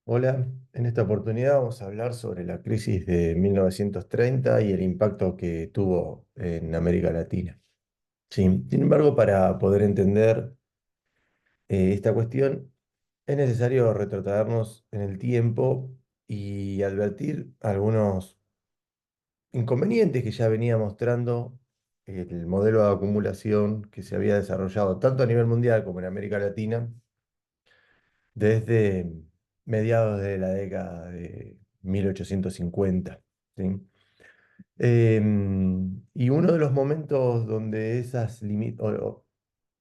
Hola, en esta oportunidad vamos a hablar sobre la crisis de 1930 y el impacto que tuvo en América Latina. Sí, sin embargo, para poder entender esta cuestión, es necesario retrotraernos en el tiempo y advertir algunos inconvenientes que ya venía mostrando el modelo de acumulación que se había desarrollado tanto a nivel mundial como en América Latina desde mediados de la década de 1850. ¿Sí? Y uno de los momentos donde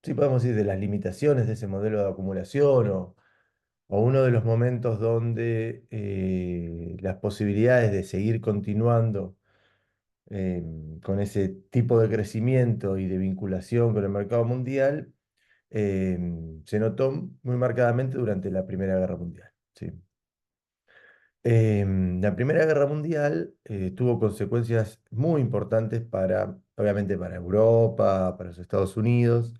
sí podemos decir de las limitaciones de ese modelo de acumulación, o uno de los momentos donde las posibilidades de seguir continuando con ese tipo de crecimiento y de vinculación con el mercado mundial se notó muy marcadamente durante la Primera Guerra Mundial. ¿Sí? La Primera Guerra Mundial tuvo consecuencias muy importantes obviamente para Europa, para los Estados Unidos,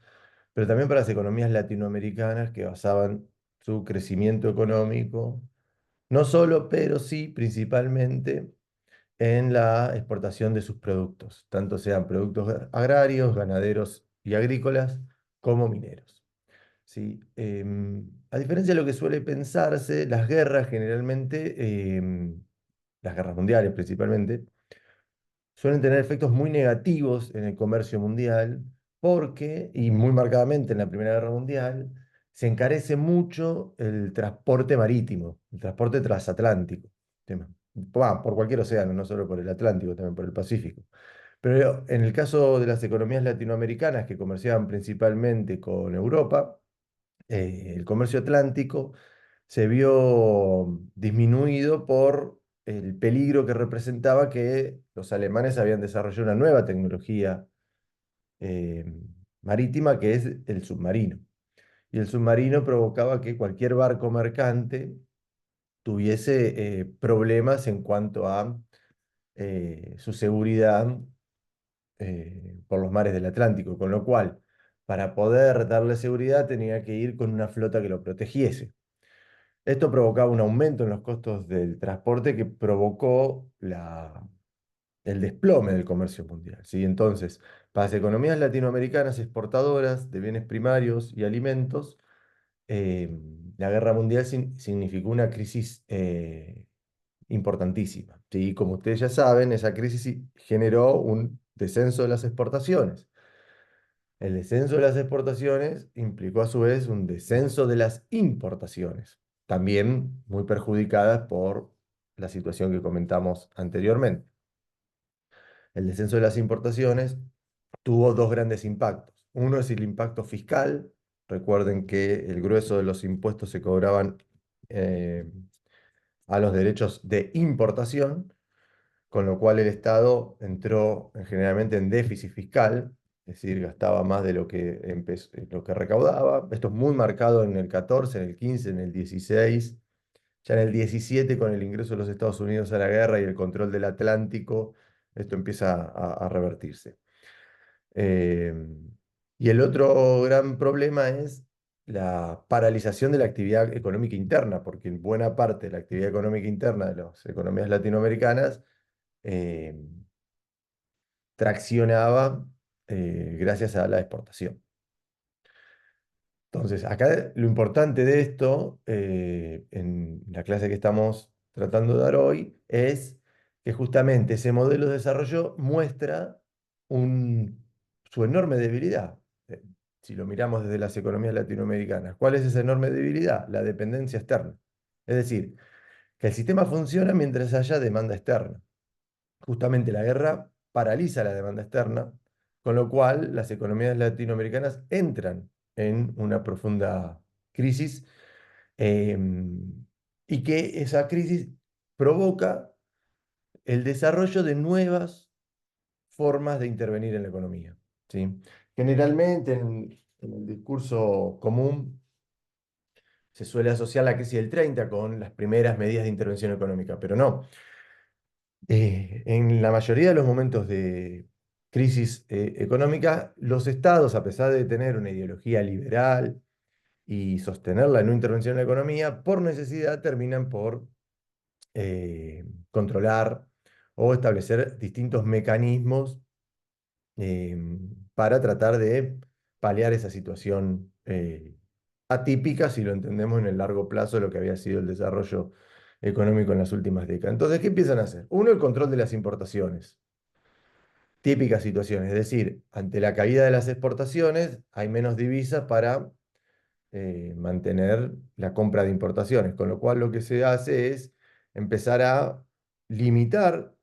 pero también para las economías latinoamericanas que basaban su crecimiento económico, no solo, pero sí principalmente en la exportación de sus productos, tanto sean productos agrarios, ganaderos y agrícolas, como mineros. ¿Sí? A diferencia de lo que suele pensarse, las guerras generalmente, las guerras mundiales principalmente, suelen tener efectos muy negativos en el comercio mundial porque, y muy marcadamente en la Primera Guerra Mundial, se encarece mucho el transporte marítimo, el transporte transatlántico. Por cualquier océano, no solo por el Atlántico, también por el Pacífico. Pero en el caso de las economías latinoamericanas que comerciaban principalmente con Europa, el comercio atlántico se vio disminuido por el peligro que representaba que los alemanes habían desarrollado una nueva tecnología eh, marítima que es el submarino. Y el submarino provocaba que cualquier barco mercante tuviese problemas en cuanto a su seguridad por los mares del Atlántico, con lo cual, para poder darle seguridad, tenía que ir con una flota que lo protegiese. Esto provocaba un aumento en los costos del transporte que provocó el desplome del comercio mundial. ¿Sí? Entonces, para las economías latinoamericanas exportadoras de bienes primarios y alimentos, eh, la guerra mundial significó una crisis importantísima. ¿Sí? Como ustedes ya saben, esa crisis generó un descenso de las exportaciones. El descenso de las exportaciones implicó a su vez un descenso de las importaciones, también muy perjudicadas por la situación que comentamos anteriormente. El descenso de las importaciones tuvo dos grandes impactos. Uno es el impacto fiscal. Recuerden que el grueso de los impuestos se cobraban eh, a los derechos de importación, con lo cual el Estado entró generalmente en déficit fiscal, es decir, gastaba más de lo que recaudaba. Esto es muy marcado en el 14, en el 15, en el 16. Ya en el 17, con el ingreso de los Estados Unidos a la guerra y el control del Atlántico, esto empieza a revertirse. Eh, y el otro gran problema es la paralización de la actividad económica interna, porque en buena parte de la actividad económica interna de las economías latinoamericanas eh, traccionaba gracias a la exportación. Entonces, acá lo importante de esto, en la clase que estamos tratando de dar hoy, es que justamente ese modelo de desarrollo muestra su enorme debilidad. Eh, Si lo miramos desde las economías latinoamericanas, ¿cuál es esa enorme debilidad? La dependencia externa. Es decir, que el sistema funciona mientras haya demanda externa. Justamente la guerra paraliza la demanda externa, con lo cual las economías latinoamericanas entran en una profunda crisis y que esa crisis provoca el desarrollo de nuevas formas de intervenir en la economía. ¿Sí? Generalmente en el discurso común se suele asociar la crisis del 30 con las primeras medidas de intervención económica, pero no. En la mayoría de los momentos de crisis económica, los estados, a pesar de tener una ideología liberal y sostener la no intervención en la economía, por necesidad terminan por controlar o establecer distintos mecanismos eh, para tratar de paliar esa situación atípica, si lo entendemos en el largo plazo, de lo que había sido el desarrollo económico en las últimas décadas. Entonces, ¿qué empiezan a hacer? Uno, el control de las importaciones. Típica situación, es decir, ante la caída de las exportaciones hay menos divisas para mantener la compra de importaciones, con lo cual lo que se hace es empezar a limitar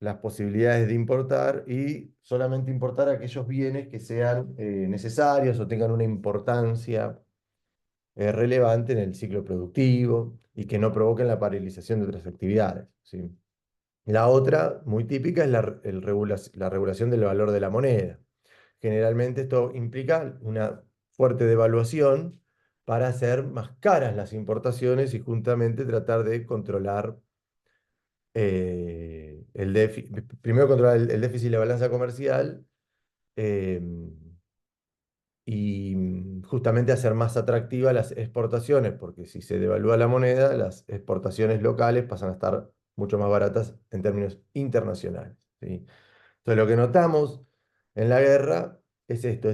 las posibilidades de importar y solamente importar aquellos bienes que sean necesarios o tengan una importancia relevante en el ciclo productivo y que no provoquen la paralización de otras actividades, ¿sí? La otra, muy típica, es la regulación del valor de la moneda. Generalmente esto implica una fuerte devaluación para hacer más caras las importaciones y justamente tratar de controlar el déficit, primero controlar el déficit y la balanza comercial eh, y justamente hacer más atractivas las exportaciones, porque si se devalúa la moneda, las exportaciones locales pasan a estar mucho más baratas en términos internacionales, ¿sí? Entonces lo que notamos en la guerra es esto,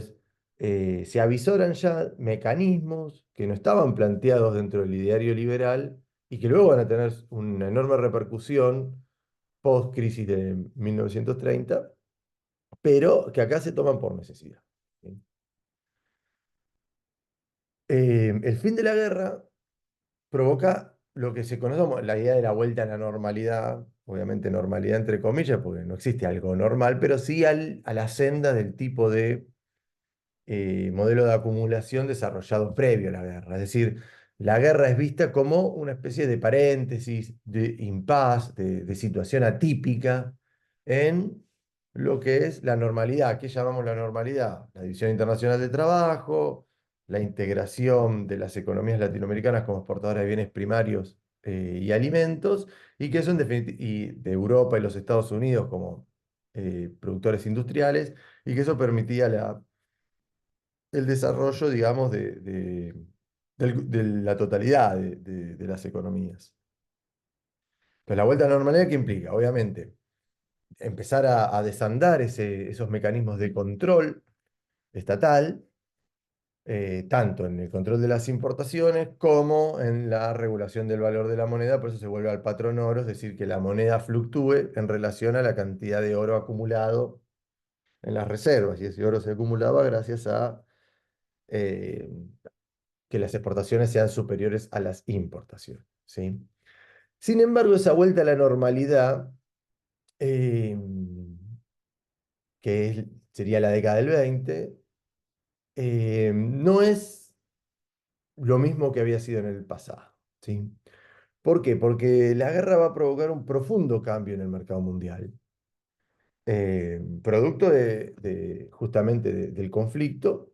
se avisoran ya mecanismos que no estaban planteados dentro del ideario liberal y que luego van a tener una enorme repercusión post-crisis de 1930, pero que acá se toman por necesidad, ¿sí? El fin de la guerra provoca lo que se conoce como la idea de la vuelta a la normalidad, obviamente normalidad entre comillas, porque no existe algo normal, pero sí a la senda del tipo de modelo de acumulación desarrollado previo a la guerra. Es decir, la guerra es vista como una especie de paréntesis, de impas, de situación atípica en lo que es la normalidad. ¿Qué llamamos la normalidad? La División Internacional de Trabajo, la integración de las economías latinoamericanas como exportadoras de bienes primarios y alimentos, y que eso y de Europa y los Estados Unidos como productores industriales, y que eso permitía el desarrollo, digamos, de la totalidad de las economías. Entonces, la vuelta a la normalidad, ¿qué implica? Obviamente, empezar a desandar esos mecanismos de control estatal, tanto en el control de las importaciones como en la regulación del valor de la moneda, por eso se vuelve al patrón oro, es decir, que la moneda fluctúe en relación a la cantidad de oro acumulado en las reservas, y ese oro se acumulaba gracias a eh, que las exportaciones sean superiores a las importaciones, ¿sí? Sin embargo, esa vuelta a la normalidad, eh, sería la década del 20, no es lo mismo que había sido en el pasado, ¿sí? ¿Por qué? Porque la guerra va a provocar un profundo cambio en el mercado mundial, producto justamente del conflicto,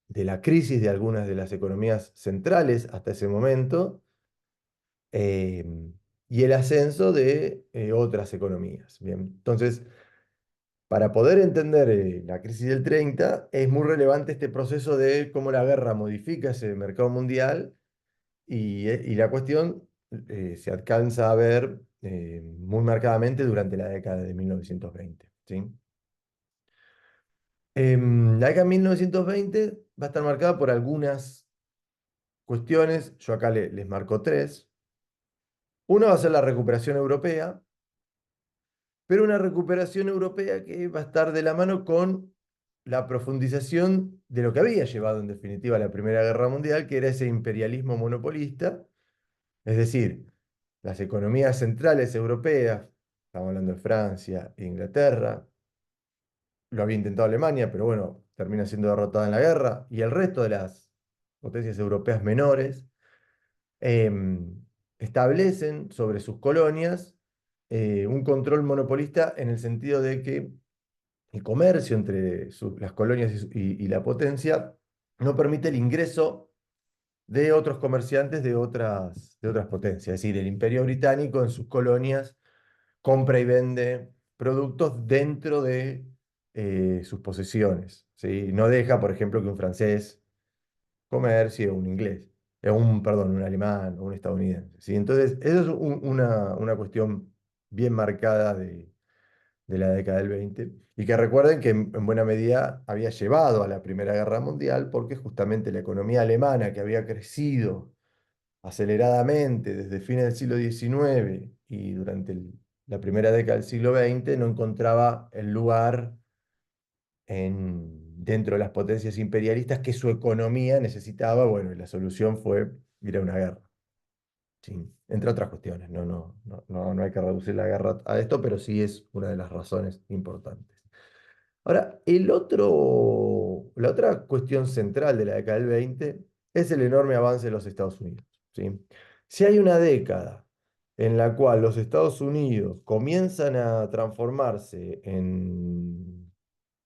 de la crisis de algunas de las economías centrales hasta ese momento, eh, y el ascenso de otras economías. Bien, entonces, para poder entender la crisis del 30, es muy relevante este proceso de cómo la guerra modifica ese mercado mundial y la cuestión se alcanza a ver muy marcadamente durante la década de 1920, ¿sí? La década de 1920 va a estar marcada por algunas cuestiones, yo acá les marco tres. Una va a ser la recuperación europea, pero una recuperación europea que va a estar de la mano con la profundización de lo que había llevado en definitiva a la Primera Guerra Mundial, que era ese imperialismo monopolista, es decir, las economías centrales europeas, estamos hablando de Francia e Inglaterra, lo había intentado Alemania, pero bueno, termina siendo derrotada en la guerra, y el resto de las potencias europeas menores, em, establecen sobre sus colonias un control monopolista en el sentido de que el comercio entre las colonias y la potencia no permite el ingreso de otros comerciantes de otras potencias. Es decir, el Imperio Británico en sus colonias compra y vende productos dentro de sus posesiones, ¿sí? No deja, por ejemplo, que un francés comercio, un inglés, perdón, un alemán o un estadounidense, ¿sí? Entonces, eso es una cuestión bien marcada de la década del 20 y que recuerden que en buena medida había llevado a la Primera Guerra Mundial porque justamente la economía alemana que había crecido aceleradamente desde fines del siglo XIX y durante la primera década del siglo XX no encontraba el lugar dentro de las potencias imperialistas que su economía necesitaba, bueno, y la solución fue ir a una guerra. Sí, entre otras cuestiones, no hay que reducir la guerra a esto, pero sí es una de las razones importantes. Ahora, la otra cuestión central de la década del 20 es el enorme avance de los Estados Unidos, ¿sí? Si hay una década en la cual los Estados Unidos comienzan a transformarse en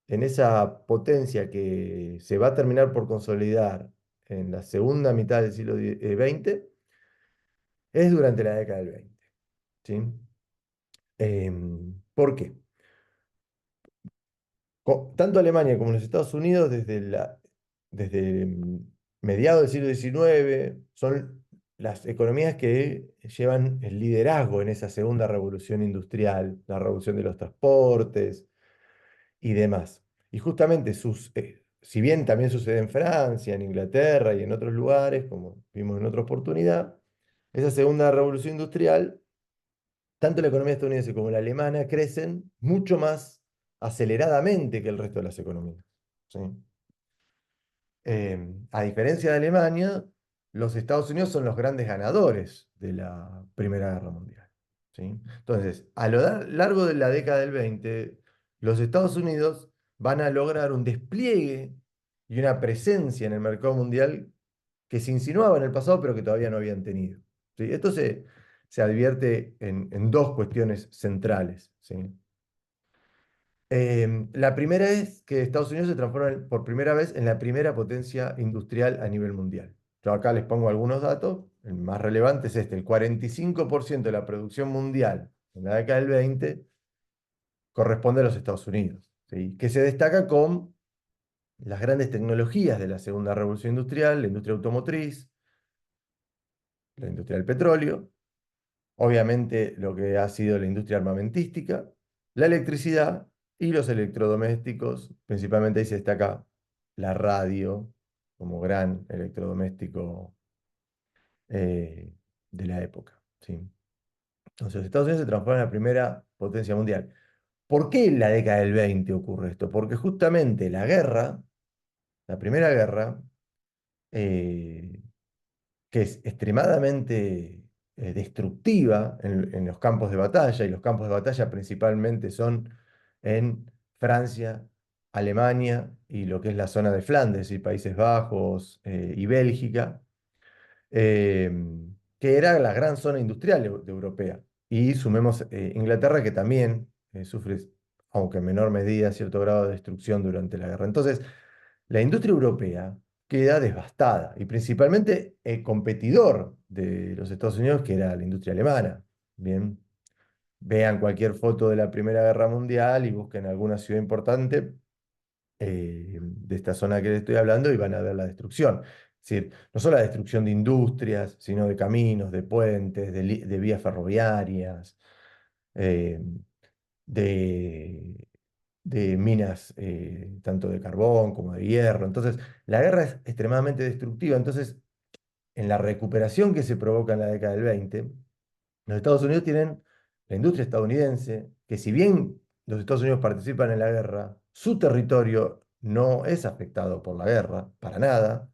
esa potencia que se va a terminar por consolidar en la segunda mitad del siglo XX, es durante la década del 20, ¿sí? ¿Por qué? Tanto Alemania como los Estados Unidos, desde mediados del siglo XIX, son las economías que llevan el liderazgo en esa segunda revolución industrial, la revolución de los transportes y demás. Y justamente si bien también sucede en Francia, en Inglaterra y en otros lugares, como vimos en otra oportunidad, esa segunda revolución industrial, tanto la economía estadounidense como la alemana crecen mucho más aceleradamente que el resto de las economías. ¿Sí? A diferencia de Alemania, los Estados Unidos son los grandes ganadores de la Primera Guerra Mundial. ¿Sí? Entonces, a lo largo de la década del 20, los Estados Unidos van a lograr un despliegue y una presencia en el mercado mundial que se insinuaba en el pasado, pero que todavía no habían tenido. ¿Sí? Esto se advierte en dos cuestiones centrales. ¿Sí? La primera es que Estados Unidos se transforma por primera vez en la primera potencia industrial a nivel mundial. Yo acá les pongo algunos datos. El más relevante es este: el 45% de la producción mundial en la década del 20 corresponde a los Estados Unidos, ¿sí? Que se destaca con las grandes tecnologías de la segunda revolución industrial, la industria automotriz, la industria del petróleo, obviamente lo que ha sido la industria armamentística, la electricidad y los electrodomésticos. Principalmente ahí se destaca la radio como gran electrodoméstico eh, de la época, ¿sí? Entonces, Estados Unidos se transforma en la primera potencia mundial. ¿Por qué en la década del 20 ocurre esto? Porque justamente la primera guerra, eh, que es extremadamente destructiva en los campos de batalla, y los campos de batalla principalmente son en Francia, Alemania y lo que es la zona de Flandes, y Países Bajos y Bélgica, eh, que era la gran zona industrial europea. Y sumemos Inglaterra, que también sufre, aunque en menor medida, cierto grado de destrucción durante la guerra. Entonces, la industria europea queda devastada y principalmente el competidor de los Estados Unidos, que era la industria alemana. Bien, vean cualquier foto de la Primera Guerra Mundial y busquen alguna ciudad importante de esta zona que les estoy hablando y van a ver la destrucción. Es decir, no solo la destrucción de industrias, sino de caminos, de puentes, de vías ferroviarias, eh, de, de minas tanto de carbón como de hierro. Entonces, la guerra es extremadamente destructiva. Entonces, en la recuperación que se provoca en la década del 20, los Estados Unidos tienen la industria estadounidense, que si bien los Estados Unidos participan en la guerra, su territorio no es afectado por la guerra, para nada.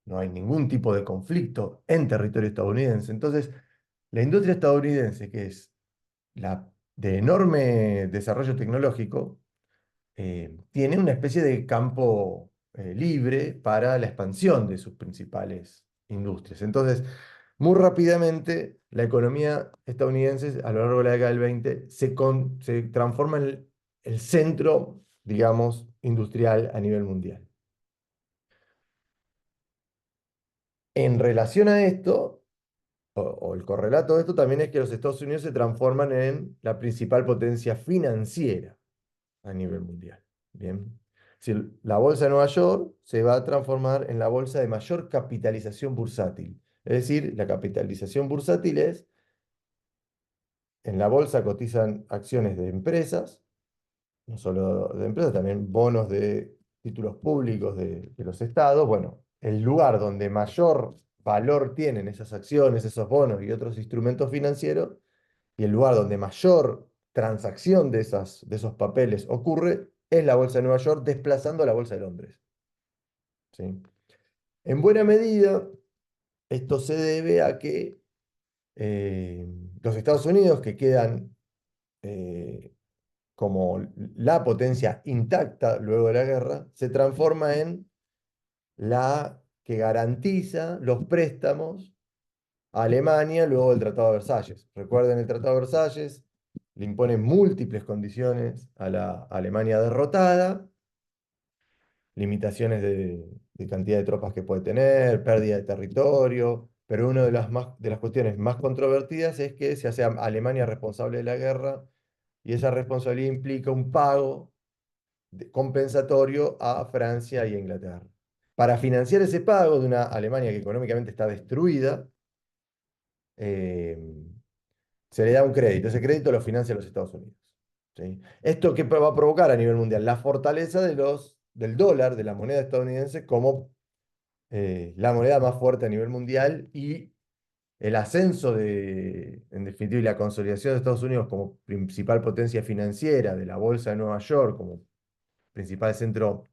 No hay ningún tipo de conflicto en territorio estadounidense. Entonces, la industria estadounidense, que es la de enorme desarrollo tecnológico, tiene una especie de campo libre para la expansión de sus principales industrias. Entonces, muy rápidamente, la economía estadounidense a lo largo de la década del 20 se transforma en el centro, digamos, industrial a nivel mundial. En relación a esto, o el correlato de esto también es que los Estados Unidos se transforman en la principal potencia financiera a nivel mundial. Bien. Si la bolsa de Nueva York se va a transformar en la bolsa de mayor capitalización bursátil. Es decir, la capitalización bursátil es, en la bolsa cotizan acciones de empresas, no solo de empresas, también bonos de títulos públicos de los estados. Bueno, el lugar donde mayor valor tienen esas acciones, esos bonos y otros instrumentos financieros, y el lugar donde mayor transacción de esos papeles ocurre, es la bolsa de Nueva York, desplazando a la bolsa de Londres. ¿Sí? En buena medida, esto se debe a que eh, los Estados Unidos, que quedan como la potencia intacta luego de la guerra, se transforma en la que garantiza los préstamos a Alemania luego del Tratado de Versalles. Recuerden el Tratado de Versalles, le impone múltiples condiciones a la Alemania derrotada, limitaciones de cantidad de tropas que puede tener, pérdida de territorio, pero una de las cuestiones más controvertidas es que se hace a Alemania responsable de la guerra y esa responsabilidad implica un pago compensatorio a Francia y a Inglaterra. Para financiar ese pago de una Alemania que económicamente está destruida, eh, se le da un crédito. Ese crédito lo financia los Estados Unidos. ¿Sí? ¿Esto qué va a provocar a nivel mundial? La fortaleza del dólar, de la moneda estadounidense, como la moneda más fuerte a nivel mundial y el ascenso en definitiva, y la consolidación de Estados Unidos como principal potencia financiera de la Bolsa de Nueva York, como principal centro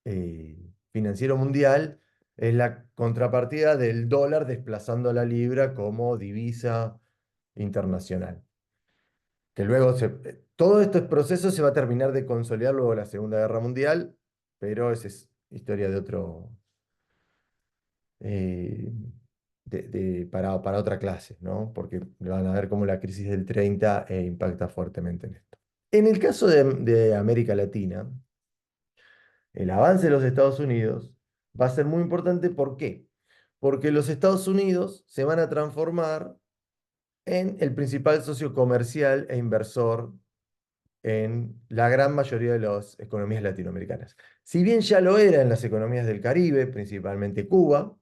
eh, financiero mundial, es la contrapartida del dólar desplazando a la libra como divisa internacional. Que luego todo este proceso se va a terminar de consolidar luego de la Segunda Guerra Mundial, pero esa es historia de otro, eh, para otra clase, ¿no? Porque van a ver cómo la crisis del 30 impacta fuertemente en esto. En el caso de América Latina, el avance de los Estados Unidos va a ser muy importante. ¿Por qué? Porque los Estados Unidos se van a transformar en el principal socio comercial e inversor en la gran mayoría de las economías latinoamericanas. Si bien ya lo era en las economías del Caribe, principalmente Cuba,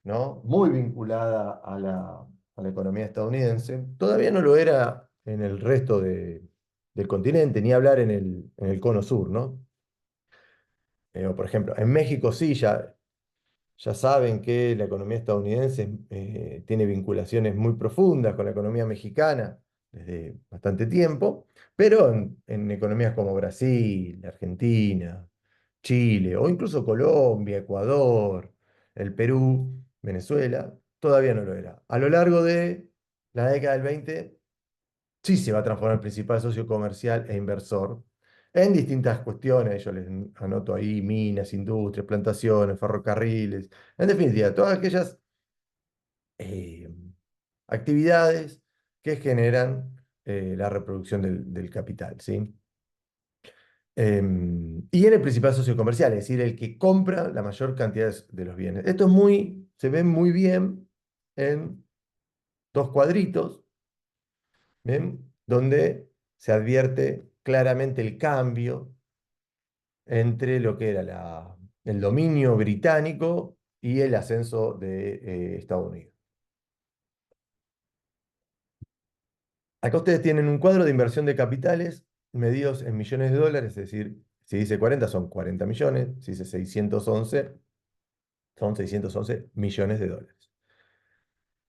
¿no? Muy vinculada a la economía estadounidense, todavía no lo era en el resto del continente, ni hablar en el cono sur, ¿no? O por ejemplo, en México sí, ya saben que la economía estadounidense tiene vinculaciones muy profundas con la economía mexicana desde bastante tiempo, pero en economías como Brasil, Argentina, Chile o incluso Colombia, Ecuador, el Perú, Venezuela, todavía no lo era. A lo largo de la década del 20 sí se va a transformar en principal socio comercial e inversor en distintas cuestiones. Yo les anoto ahí minas, industrias, plantaciones, ferrocarriles, en definitiva, todas aquellas eh, actividades que generan la reproducción del capital, ¿sí? Y en el principal socio comercial, es decir, el que compra la mayor cantidad de los bienes. Esto se ve muy bien en dos cuadritos, ¿bien? Donde se advierte claramente el cambio entre lo que era el dominio británico y el ascenso de Estados Unidos. Acá ustedes tienen un cuadro de inversión de capitales medidos en millones de dólares, es decir, si dice 40 son 40 millones, si dice 611 son 611 millones de dólares.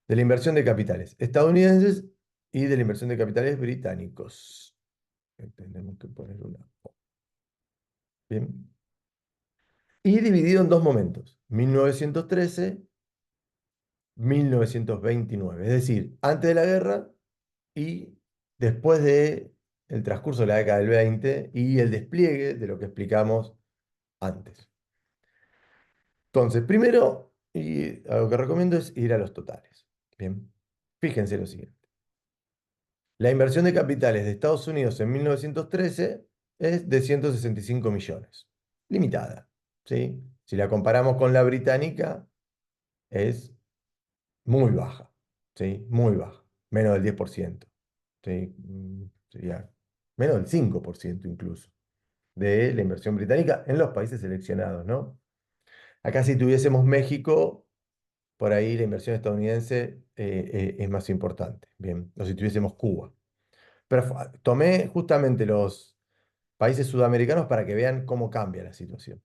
De la inversión de capitales estadounidenses y de la inversión de capitales británicos. Tenemos que poner una. Bien. Y dividido en dos momentos, 1913, 1929, es decir, antes de la guerra y después de el transcurso de la década del 20 y el despliegue de lo que explicamos antes. Entonces, primero, y lo que recomiendo es ir a los totales. Bien, fíjense lo siguiente. La inversión de capitales de Estados Unidos en 1913 es de 165 millones. Limitada, ¿sí? Si la comparamos con la británica, es muy baja, ¿sí? Muy baja. Menos del 10%. ¿Sí? Sería menos del 5% incluso. de la inversión británica en los países seleccionados, ¿no? Acá si tuviésemos México, por ahí la inversión estadounidense es más importante, bien, o si tuviésemos Cuba. Pero tomé justamente los países sudamericanos para que vean cómo cambia la situación.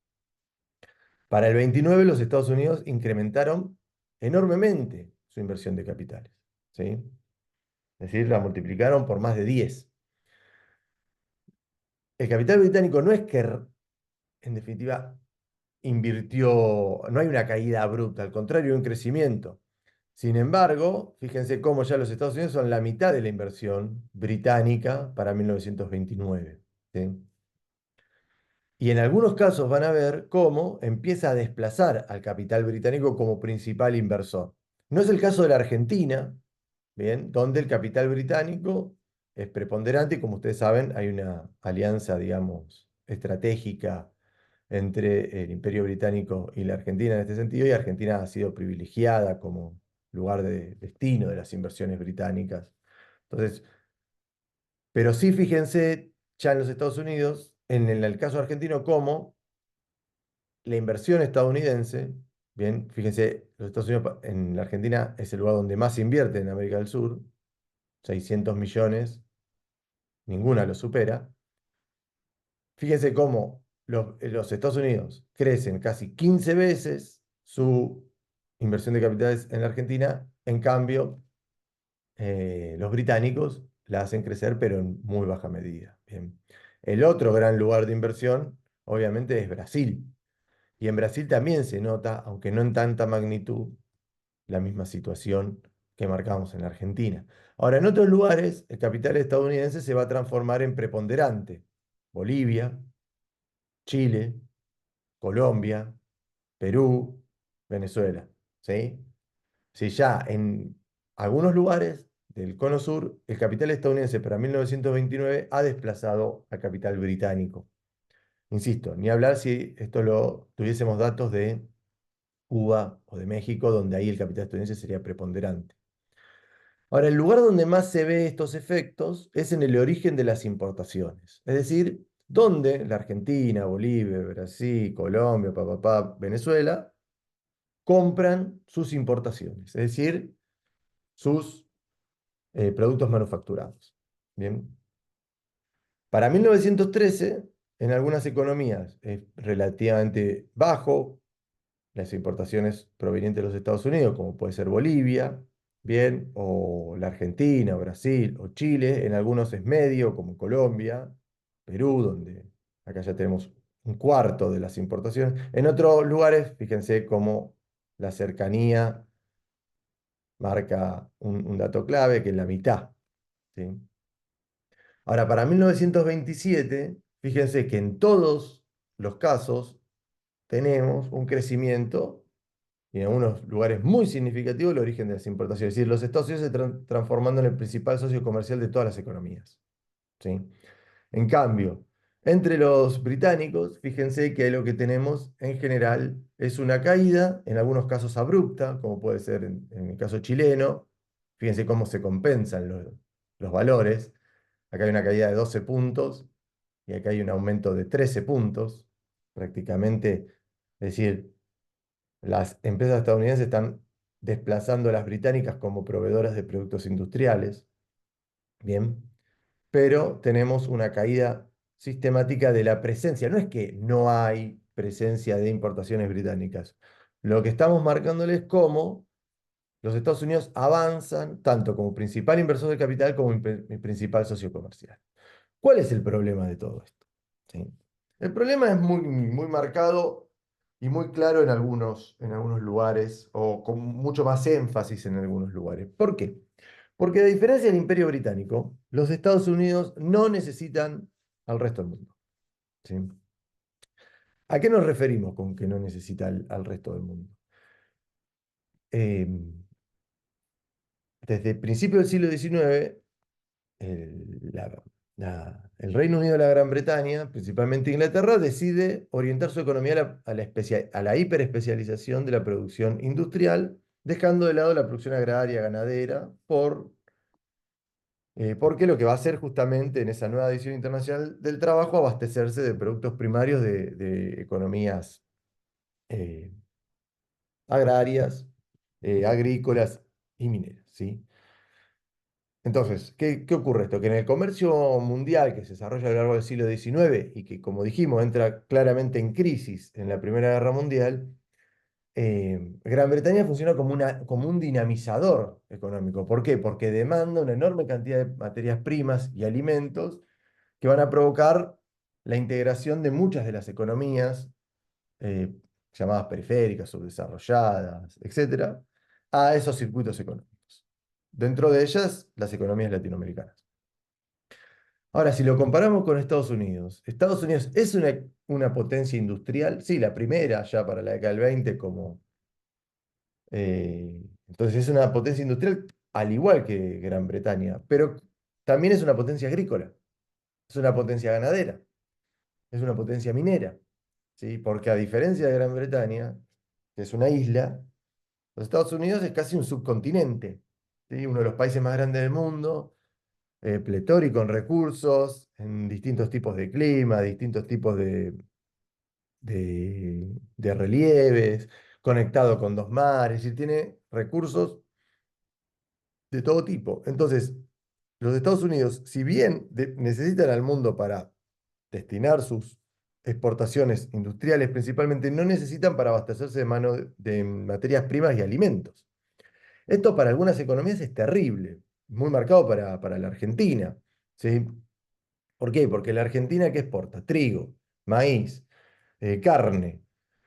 Para el 29 los Estados Unidos incrementaron enormemente su inversión de capitales, ¿sí? Es decir, la multiplicaron por más de 10. El capital británico no es que, en definitiva, invirtió, no hay una caída abrupta, al contrario, hay un crecimiento. Sin embargo, fíjense cómo ya los Estados Unidos son la mitad de la inversión británica para 1929, ¿sí? Y en algunos casos van a ver cómo empieza a desplazar al capital británico como principal inversor. No es el caso de la Argentina, ¿bien? Donde el capital británico es preponderante y como ustedes saben hay una alianza, digamos, estratégica entre el Imperio Británico y la Argentina en este sentido, y Argentina ha sido privilegiada como lugar de destino de las inversiones británicas. Entonces, pero sí fíjense ya en los Estados Unidos, en el caso argentino, cómo la inversión estadounidense, bien, fíjense, los Estados Unidos en la Argentina es el lugar donde más se invierte en América del Sur, 600 millones, ninguna lo supera. Fíjense cómo los Estados Unidos crecen casi 15 veces su inversión de capitales en la Argentina, en cambio, los británicos la hacen crecer, pero en muy baja medida. Bien. El otro gran lugar de inversión, obviamente, es Brasil. Y en Brasil también se nota, aunque no en tanta magnitud, la misma situación que marcamos en la Argentina. Ahora, en otros lugares, el capital estadounidense se va a transformar en preponderante. Bolivia, Chile, Colombia, Perú, Venezuela. ¿Sí? Si ya en algunos lugares del Cono Sur, el capital estadounidense para 1929 ha desplazado al capital británico. Insisto, ni hablar si esto lo tuviésemos datos de Cuba o de México, donde ahí el capital estadounidense sería preponderante. Ahora, el lugar donde más se ve estos efectos es en el origen de las importaciones, es decir, donde la Argentina, Bolivia, Brasil, Colombia, Venezuela compran sus importaciones, es decir, sus productos manufacturados. Bien. Para 1913, en algunas economías es relativamente bajo las importaciones provenientes de los Estados Unidos, como puede ser Bolivia, bien, o la Argentina, o Brasil, o Chile. En algunos es medio, como Colombia, Perú, donde acá ya tenemos un cuarto de las importaciones. En otros lugares, fíjense cómo la cercanía marca un dato clave, que es la mitad. ¿Sí? Ahora, para 1927, fíjense que en todos los casos tenemos un crecimiento y en algunos lugares muy significativo el origen de las importaciones. Es decir, los Estados Unidos se transformando en el principal socio comercial de todas las economías. ¿Sí? En cambio, entre los británicos, fíjense que lo que tenemos en general es una caída, en algunos casos abrupta, como puede ser en el caso chileno. Fíjense cómo se compensan los valores. Acá hay una caída de 12 puntos y acá hay un aumento de 13 puntos, prácticamente. Es decir, las empresas estadounidenses están desplazando a las británicas como proveedoras de productos industriales, bien, pero tenemos una caída sistemática de la presencia. No es que no hay presencia de importaciones británicas. Lo que estamos marcándoles es cómo los Estados Unidos avanzan tanto como principal inversor de capital como principal socio comercial. ¿Cuál es el problema de todo esto? ¿Sí? El problema es muy marcado y muy claro en algunos lugares, o con mucho más énfasis en algunos lugares. ¿Por qué? Porque a diferencia del Imperio Británico, los Estados Unidos no necesitan al resto del mundo. ¿Sí? ¿A qué nos referimos con que no necesita al resto del mundo? Eh, Desde el principio del siglo XIX, el Reino Unido de la Gran Bretaña, principalmente Inglaterra, decide orientar su economía a la hiperespecialización de la producción industrial, dejando de lado la producción agraria, ganadera, por porque lo que va a hacer justamente en esa nueva edición internacional del trabajo, abastecerse de productos primarios de economías eh, agrarias, agrícolas y mineras, ¿sí? Entonces, ¿qué ocurre esto? Que en el comercio mundial que se desarrolla a lo largo del siglo XIX y que, como dijimos, entra claramente en crisis en la Primera Guerra Mundial, Gran Bretaña funciona como un dinamizador económico. ¿Por qué? Porque demanda una enorme cantidad de materias primas y alimentos que van a provocar la integración de muchas de las economías eh, llamadas periféricas, subdesarrolladas, etcétera, a esos circuitos económicos. Dentro de ellas, las economías latinoamericanas. Ahora, si lo comparamos con Estados Unidos es una potencia industrial, sí, la primera ya para la década del 20 entonces es una potencia industrial al igual que Gran Bretaña, pero también es una potencia agrícola, es una potencia ganadera, es una potencia minera, ¿sí? Porque a diferencia de Gran Bretaña, que es una isla, los Estados Unidos es casi un subcontinente, ¿sí? Uno de los países más grandes del mundo, pletórico en recursos, en distintos tipos de clima, distintos tipos de relieves, conectado con dos mares, es decir, tiene recursos de todo tipo. Entonces, los Estados Unidos, si bien necesitan al mundo para destinar sus exportaciones industriales principalmente, no necesitan para abastecerse de materias primas y alimentos. Esto para algunas economías es terrible, muy marcado para la Argentina, ¿sí? ¿Por qué? Porque la Argentina, ¿qué exporta? Trigo, maíz, carne,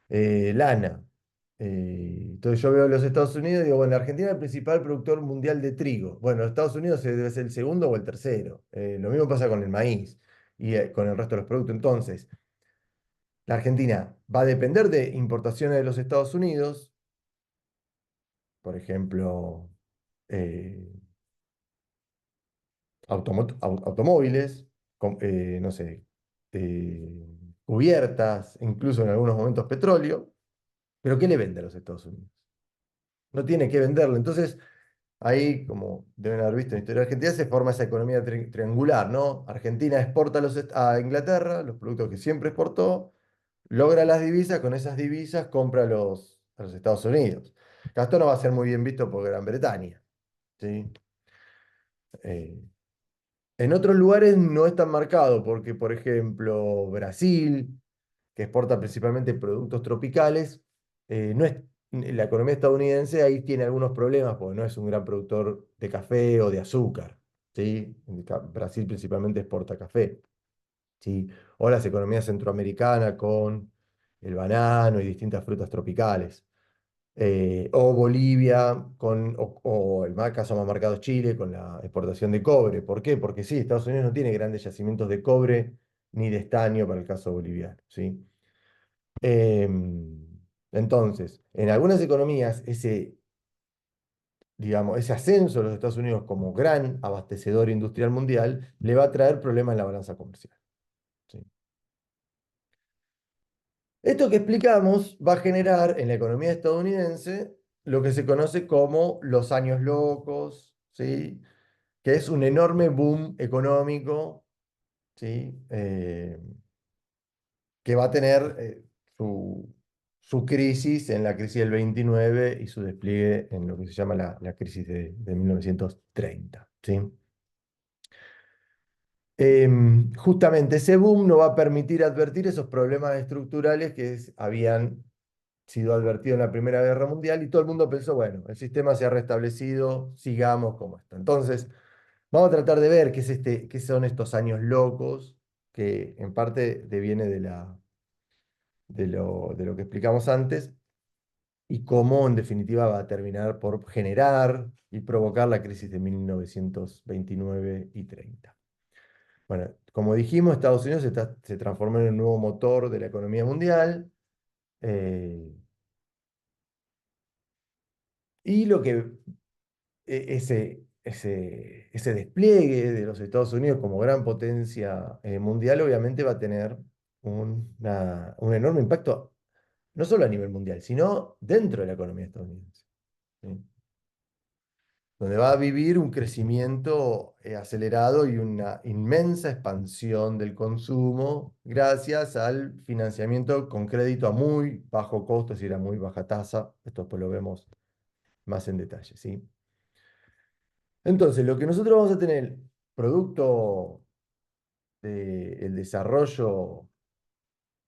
lana. Entonces yo veo los Estados Unidos y digo, bueno, la Argentina es el principal productor mundial de trigo. Bueno, Estados Unidos debe ser el segundo o el tercero. Lo mismo pasa con el maíz y con el resto de los productos. Entonces, la Argentina va a depender de importaciones de los Estados Unidos, por ejemplo, eh, automóviles, no sé, eh, cubiertas, incluso en algunos momentos petróleo, pero ¿qué le vende a los Estados Unidos? No tiene que venderlo. Entonces, ahí, como deben haber visto en la historia de Argentina, se forma esa economía triangular, ¿no? Argentina exporta a Inglaterra los productos que siempre exportó, logra las divisas, con esas divisas compra a los Estados Unidos. Esto no va a ser muy bien visto por Gran Bretaña, ¿sí? Eh, En otros lugares no es tan marcado, porque, por ejemplo, Brasil, que exporta principalmente productos tropicales, no es, la economía estadounidense ahí tiene algunos problemas, porque no es un gran productor de café o de azúcar, ¿sí? Brasil principalmente exporta café, ¿sí? O las economías centroamericanas con el banano y distintas frutas tropicales. O Bolivia, o el caso más marcado es Chile, con la exportación de cobre. ¿Por qué? Porque sí, Estados Unidos no tiene grandes yacimientos de cobre ni de estaño para el caso boliviano, ¿sí? Entonces, en algunas economías, digamos, ese ascenso de los Estados Unidos como gran abastecedor industrial mundial le va a traer problemas en la balanza comercial, ¿sí? Esto que explicamos va a generar en la economía estadounidense lo que se conoce como los años locos, ¿sí? Que es un enorme boom económico, ¿sí? Que va a tener su crisis en la crisis del 29 y su despliegue en lo que se llama la crisis de 1930, ¿sí? Justamente ese boom no va a permitir advertir esos problemas estructurales que habían sido advertidos en la Primera Guerra Mundial y todo el mundo pensó, bueno, el sistema se ha restablecido, sigamos como está. Entonces, vamos a tratar de ver qué son estos años locos, que en parte deviene de lo que explicamos antes, y cómo en definitiva va a terminar por generar y provocar la crisis de 1929 y 30. Bueno, como dijimos, Estados Unidos se transformó en un nuevo motor de la economía mundial. eh, y lo que ese despliegue de los Estados Unidos como gran potencia mundial obviamente va a tener un enorme impacto, no solo a nivel mundial, sino dentro de la economía estadounidense, ¿sí? donde va a vivir un crecimiento acelerado y una inmensa expansión del consumo gracias al financiamiento con crédito a muy bajo costo, es decir, a muy baja tasa. Esto después lo vemos más en detalle, ¿sí? Entonces, lo que nosotros vamos a tener, producto del desarrollo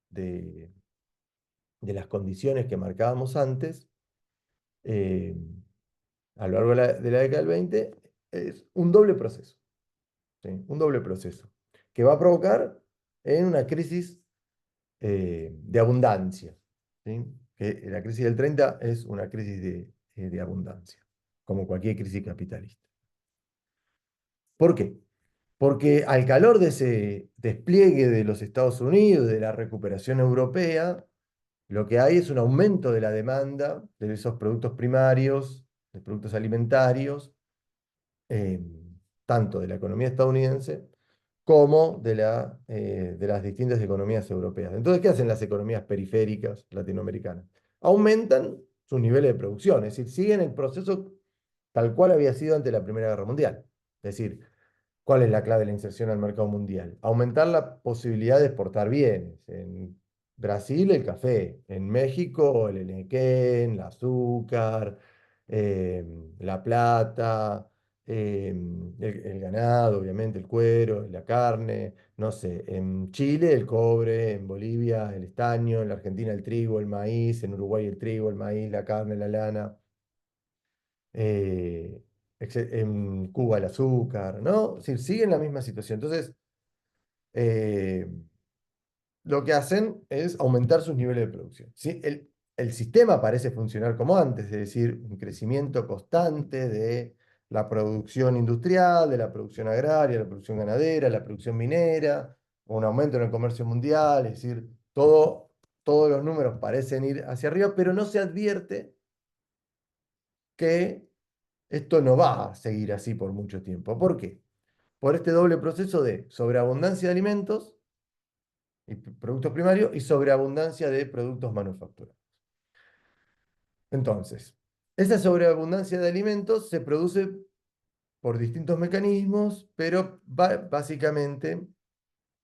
de, de las condiciones que marcábamos antes, eh, a lo largo de la década del 20, es un doble proceso, ¿sí? Un doble proceso que va a provocar en una crisis de abundancia, ¿sí? Que la crisis del 30 es una crisis de abundancia, como cualquier crisis capitalista. ¿Por qué? Porque al calor de ese despliegue de los Estados Unidos, de la recuperación europea, lo que hay es un aumento de la demanda de esos productos primarios, de productos alimentarios, eh, tanto de la economía estadounidense como de las distintas economías europeas. Entonces, ¿qué hacen las economías periféricas latinoamericanas? Aumentan sus niveles de producción, es decir, siguen el proceso tal cual había sido ante la Primera Guerra Mundial. Es decir, ¿cuál es la clave de la inserción al mercado mundial? Aumentar la posibilidad de exportar bienes. En Brasil, el café. En México, el henequén, el azúcar, eh, la plata, el ganado, obviamente, el cuero, la carne. No sé, en Chile, el cobre. En Bolivia, el estaño. En la Argentina, el trigo, el maíz. En Uruguay, el trigo, el maíz, la carne, la lana. eh, en Cuba el azúcar, ¿no? Es decir, siguen la misma situación. Entonces, eh, lo que hacen es aumentar sus niveles de producción. ¿Sí? El sistema parece funcionar como antes, es decir, un crecimiento constante de la producción industrial, de la producción agraria, la producción ganadera, la producción minera, un aumento en el comercio mundial, es decir, todos los números parecen ir hacia arriba, pero no se advierte que esto no va a seguir así por mucho tiempo. ¿Por qué? Por este doble proceso de sobreabundancia de alimentos y productos primarios y sobreabundancia de productos manufacturados. Entonces, esa sobreabundancia de alimentos se produce por distintos mecanismos, pero básicamente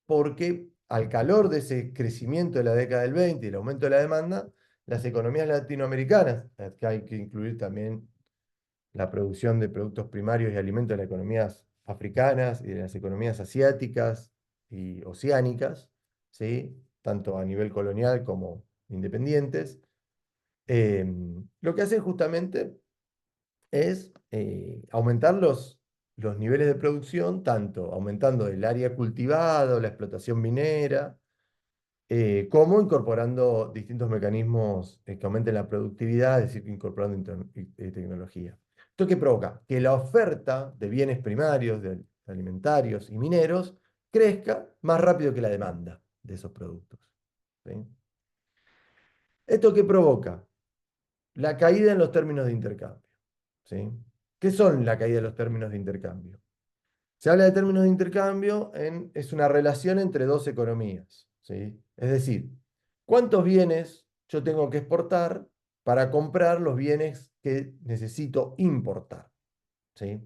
porque al calor de ese crecimiento de la década del 20 y el aumento de la demanda, las economías latinoamericanas, que hay que incluir también la producción de productos primarios y alimentos de las economías africanas y de las economías asiáticas y oceánicas, ¿sí? Tanto a nivel colonial como independientes, eh, lo que hacen justamente es aumentar los niveles de producción, tanto aumentando el área cultivada o la explotación minera, como incorporando distintos mecanismos que aumenten la productividad, es decir, incorporando tecnología. ¿Esto qué provoca? Que la oferta de bienes primarios, de alimentarios y mineros, crezca más rápido que la demanda de esos productos. ¿Sí? ¿Esto qué provoca? La caída en los términos de intercambio. ¿Sí? ¿Qué son la caída de los términos de intercambio? Se habla de términos de intercambio, es una relación entre dos economías, ¿sí? Es decir, ¿cuántos bienes yo tengo que exportar para comprar los bienes que necesito importar? ¿Sí?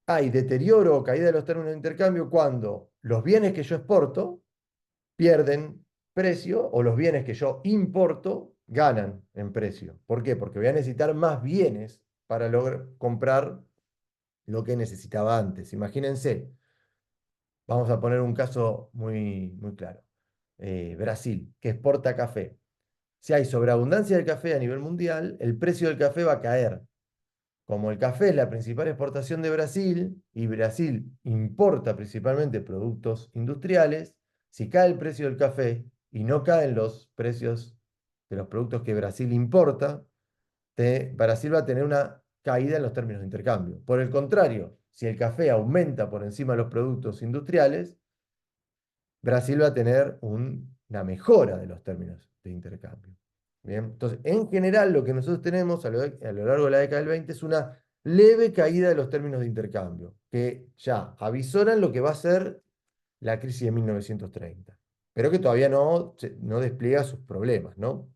Hay deterioro o caída de los términos de intercambio cuando los bienes que yo exporto pierden precio o los bienes que yo importo ganan en precio. ¿Por qué? Porque voy a necesitar más bienes para lograr comprar lo que necesitaba antes. Imagínense. Vamos a poner un caso muy claro. Brasil, que exporta café. Si hay sobreabundancia de café a nivel mundial, el precio del café va a caer. Como el café es la principal exportación de Brasil y Brasil importa principalmente productos industriales, si cae el precio del café y no caen los precios de los productos que Brasil importa, Brasil va a tener una caída en los términos de intercambio. Por el contrario, si el café aumenta por encima de los productos industriales, Brasil va a tener una mejora de los términos de intercambio. Bien, entonces, en general, lo que nosotros tenemos a lo largo de la década del 20 es una leve caída de los términos de intercambio, que ya avisoran lo que va a ser la crisis de 1930, pero que todavía no despliega sus problemas, ¿no?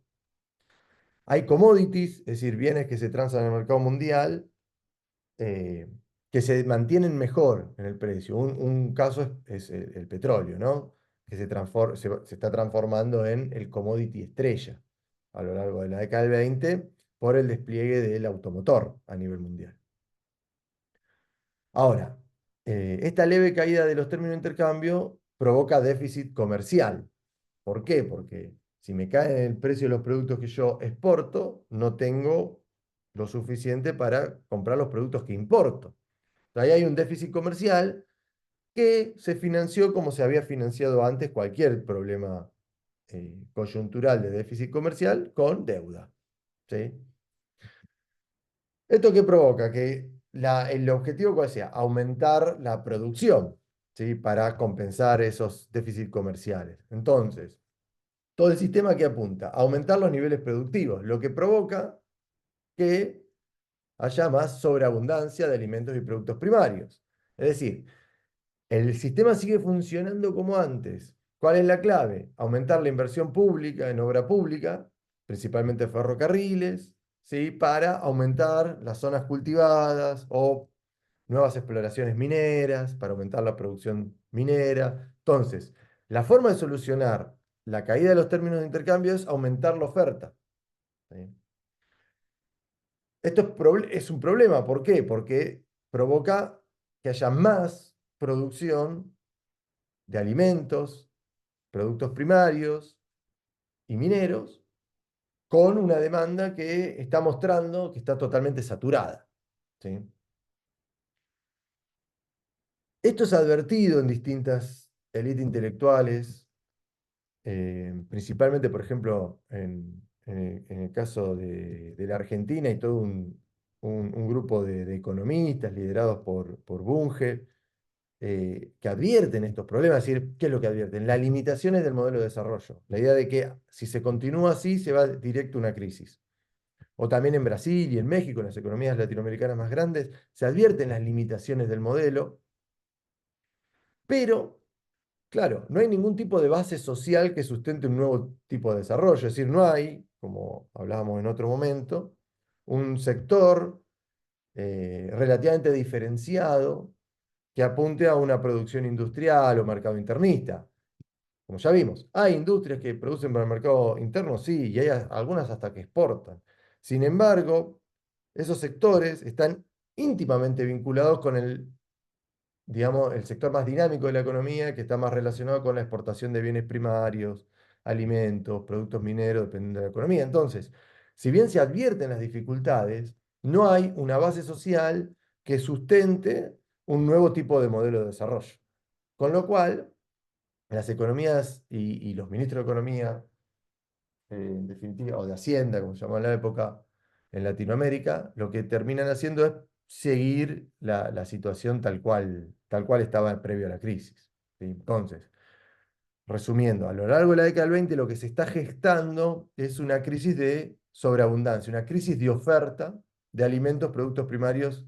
Hay commodities, es decir, bienes que se transan en el mercado mundial, eh, que se mantienen mejor en el precio. Un caso es el petróleo, ¿no? Que se está transformando en el commodity estrella a lo largo de la década del 20 por el despliegue del automotor a nivel mundial. Ahora, esta leve caída de los términos de intercambio provoca déficit comercial. ¿Por qué? Porque si me cae el precio de los productos que yo exporto, no tengo lo suficiente para comprar los productos que importo. Ahí hay un déficit comercial que se financió como se había financiado antes cualquier problema coyuntural de déficit comercial con deuda. ¿Sí? ¿Esto qué provoca? Que el objetivo cuál sea, aumentar la producción, ¿sí? Para compensar esos déficits comerciales. Entonces, todo el sistema que apunta a aumentar los niveles productivos, lo que provoca que haya más sobreabundancia de alimentos y productos primarios. Es decir, el sistema sigue funcionando como antes. ¿Cuál es la clave? Aumentar la inversión pública en obra pública, principalmente ferrocarriles, ¿sí? Para aumentar las zonas cultivadas o nuevas exploraciones mineras, para aumentar la producción minera. Entonces, la forma de solucionar la caída de los términos de intercambio es aumentar la oferta. ¿Sí? Esto es un problema. ¿Por qué? Porque provoca que haya más producción de alimentos, productos primarios y mineros, con una demanda que está mostrando que está totalmente saturada. ¿Sí? Esto es advertido en distintas élites intelectuales, principalmente, por ejemplo, en el caso de la Argentina y todo un grupo de economistas liderados por Bunge, que advierten estos problemas. Es decir, ¿qué es lo que advierten? Las limitaciones del modelo de desarrollo. La idea de que si se continúa así, se va directo a una crisis. O también en Brasil y en México, en las economías latinoamericanas más grandes, se advierten las limitaciones del modelo, pero, claro, no hay ningún tipo de base social que sustente un nuevo tipo de desarrollo. Es decir, no hay, como hablábamos en otro momento, un sector relativamente diferenciado que apunte a una producción industrial o mercado internista. Como ya vimos, hay industrias que producen para el mercado interno, sí, y hay algunas hasta que exportan. Sin embargo, esos sectores están íntimamente vinculados con digamos, el sector más dinámico de la economía, que está más relacionado con la exportación de bienes primarios, alimentos, productos mineros, dependiendo de la economía. Entonces, si bien se advierten las dificultades, no hay una base social que sustente un nuevo tipo de modelo de desarrollo. Con lo cual, las economías y los ministros de Economía, en definitiva, o de Hacienda, como se llamaba en la época, en Latinoamérica, lo que terminan haciendo es seguir la situación tal cual estaba previo a la crisis. ¿Sí? Entonces, resumiendo, a lo largo de la década del 20 lo que se está gestando es una crisis de sobreabundancia, una crisis de oferta de alimentos, productos primarios,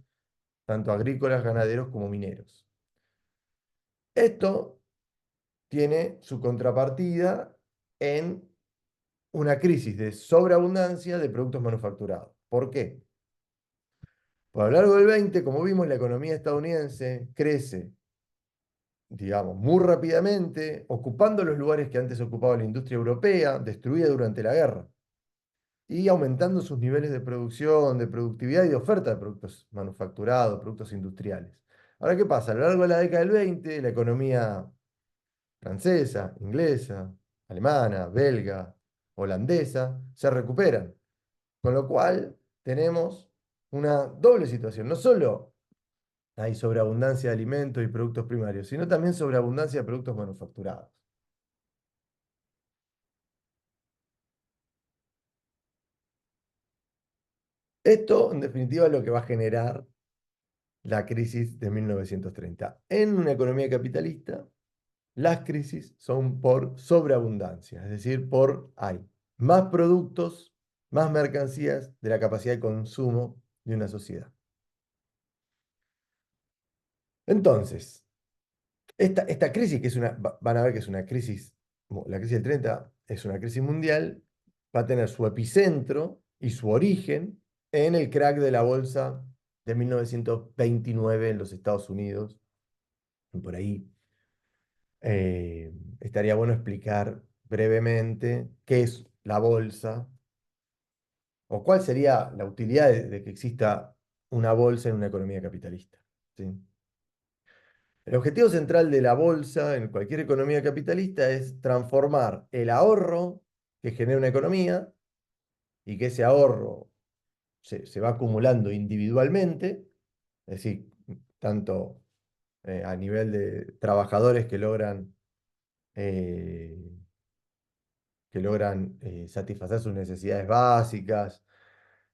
tanto agrícolas, ganaderos como mineros. Esto tiene su contrapartida en una crisis de sobreabundancia de productos manufacturados. ¿Por qué? Pues a lo largo del 20, como vimos, la economía estadounidense crece, digamos, muy rápidamente, ocupando los lugares que antes ocupaba la industria europea, destruida durante la guerra, y aumentando sus niveles de producción, de productividad y de oferta de productos manufacturados, productos industriales. Ahora, ¿qué pasa? A lo largo de la década del 20, la economía francesa, inglesa, alemana, belga, holandesa, se recuperan. Con lo cual tenemos una doble situación. No solo hay sobreabundancia de alimentos y productos primarios, sino también sobreabundancia de productos manufacturados. Esto, en definitiva, es lo que va a generar la crisis de 1930. En una economía capitalista, las crisis son por sobreabundancia, es decir, hay más productos, más mercancías de la capacidad de consumo de una sociedad. Entonces, esta crisis, que van a ver que es una crisis, la crisis del 30 es una crisis mundial, va a tener su epicentro y su origen en el crack de la bolsa de 1929 en los Estados Unidos. Y por ahí estaría bueno explicar brevemente qué es la bolsa o cuál sería la utilidad de que exista una bolsa en una economía capitalista. ¿Sí? El objetivo central de la bolsa en cualquier economía capitalista es transformar el ahorro que genera una economía y que ese ahorro se va acumulando individualmente, es decir, tanto a nivel de trabajadores eh, que logran satisfacer sus necesidades básicas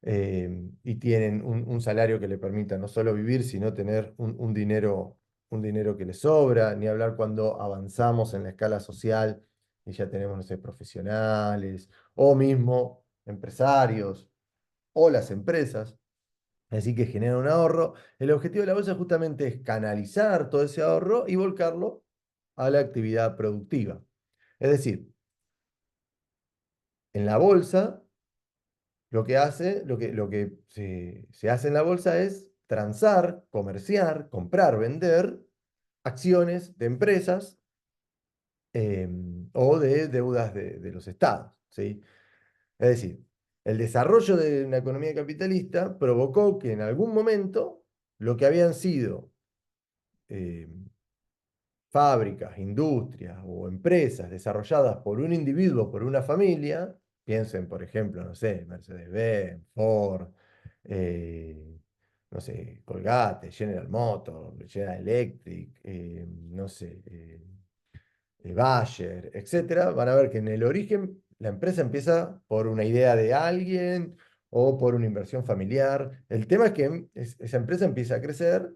y tienen un salario que le permita no solo vivir, sino tener un dinero que les sobra, ni hablar cuando avanzamos en la escala social y ya tenemos, no sé, profesionales o mismo empresarios o las empresas. Así que generan un ahorro. El objetivo de la bolsa justamente es canalizar todo ese ahorro y volcarlo a la actividad productiva. Es decir, en la bolsa lo que se hace en la bolsa es transar, comerciar, comprar, vender acciones de empresas o de deudas de los estados, ¿sí? Es decir, el desarrollo de una economía capitalista provocó que en algún momento lo que habían sido eh, fábricas, industrias o empresas desarrolladas por un individuo, por una familia, piensen, por ejemplo, no sé, Mercedes-Benz, Ford, eh, no sé, Colgate, General Motors, General Electric, no sé, Bayer, etcétera, van a ver que en el origen la empresa empieza por una idea de alguien o por una inversión familiar. El tema es que esa empresa empieza a crecer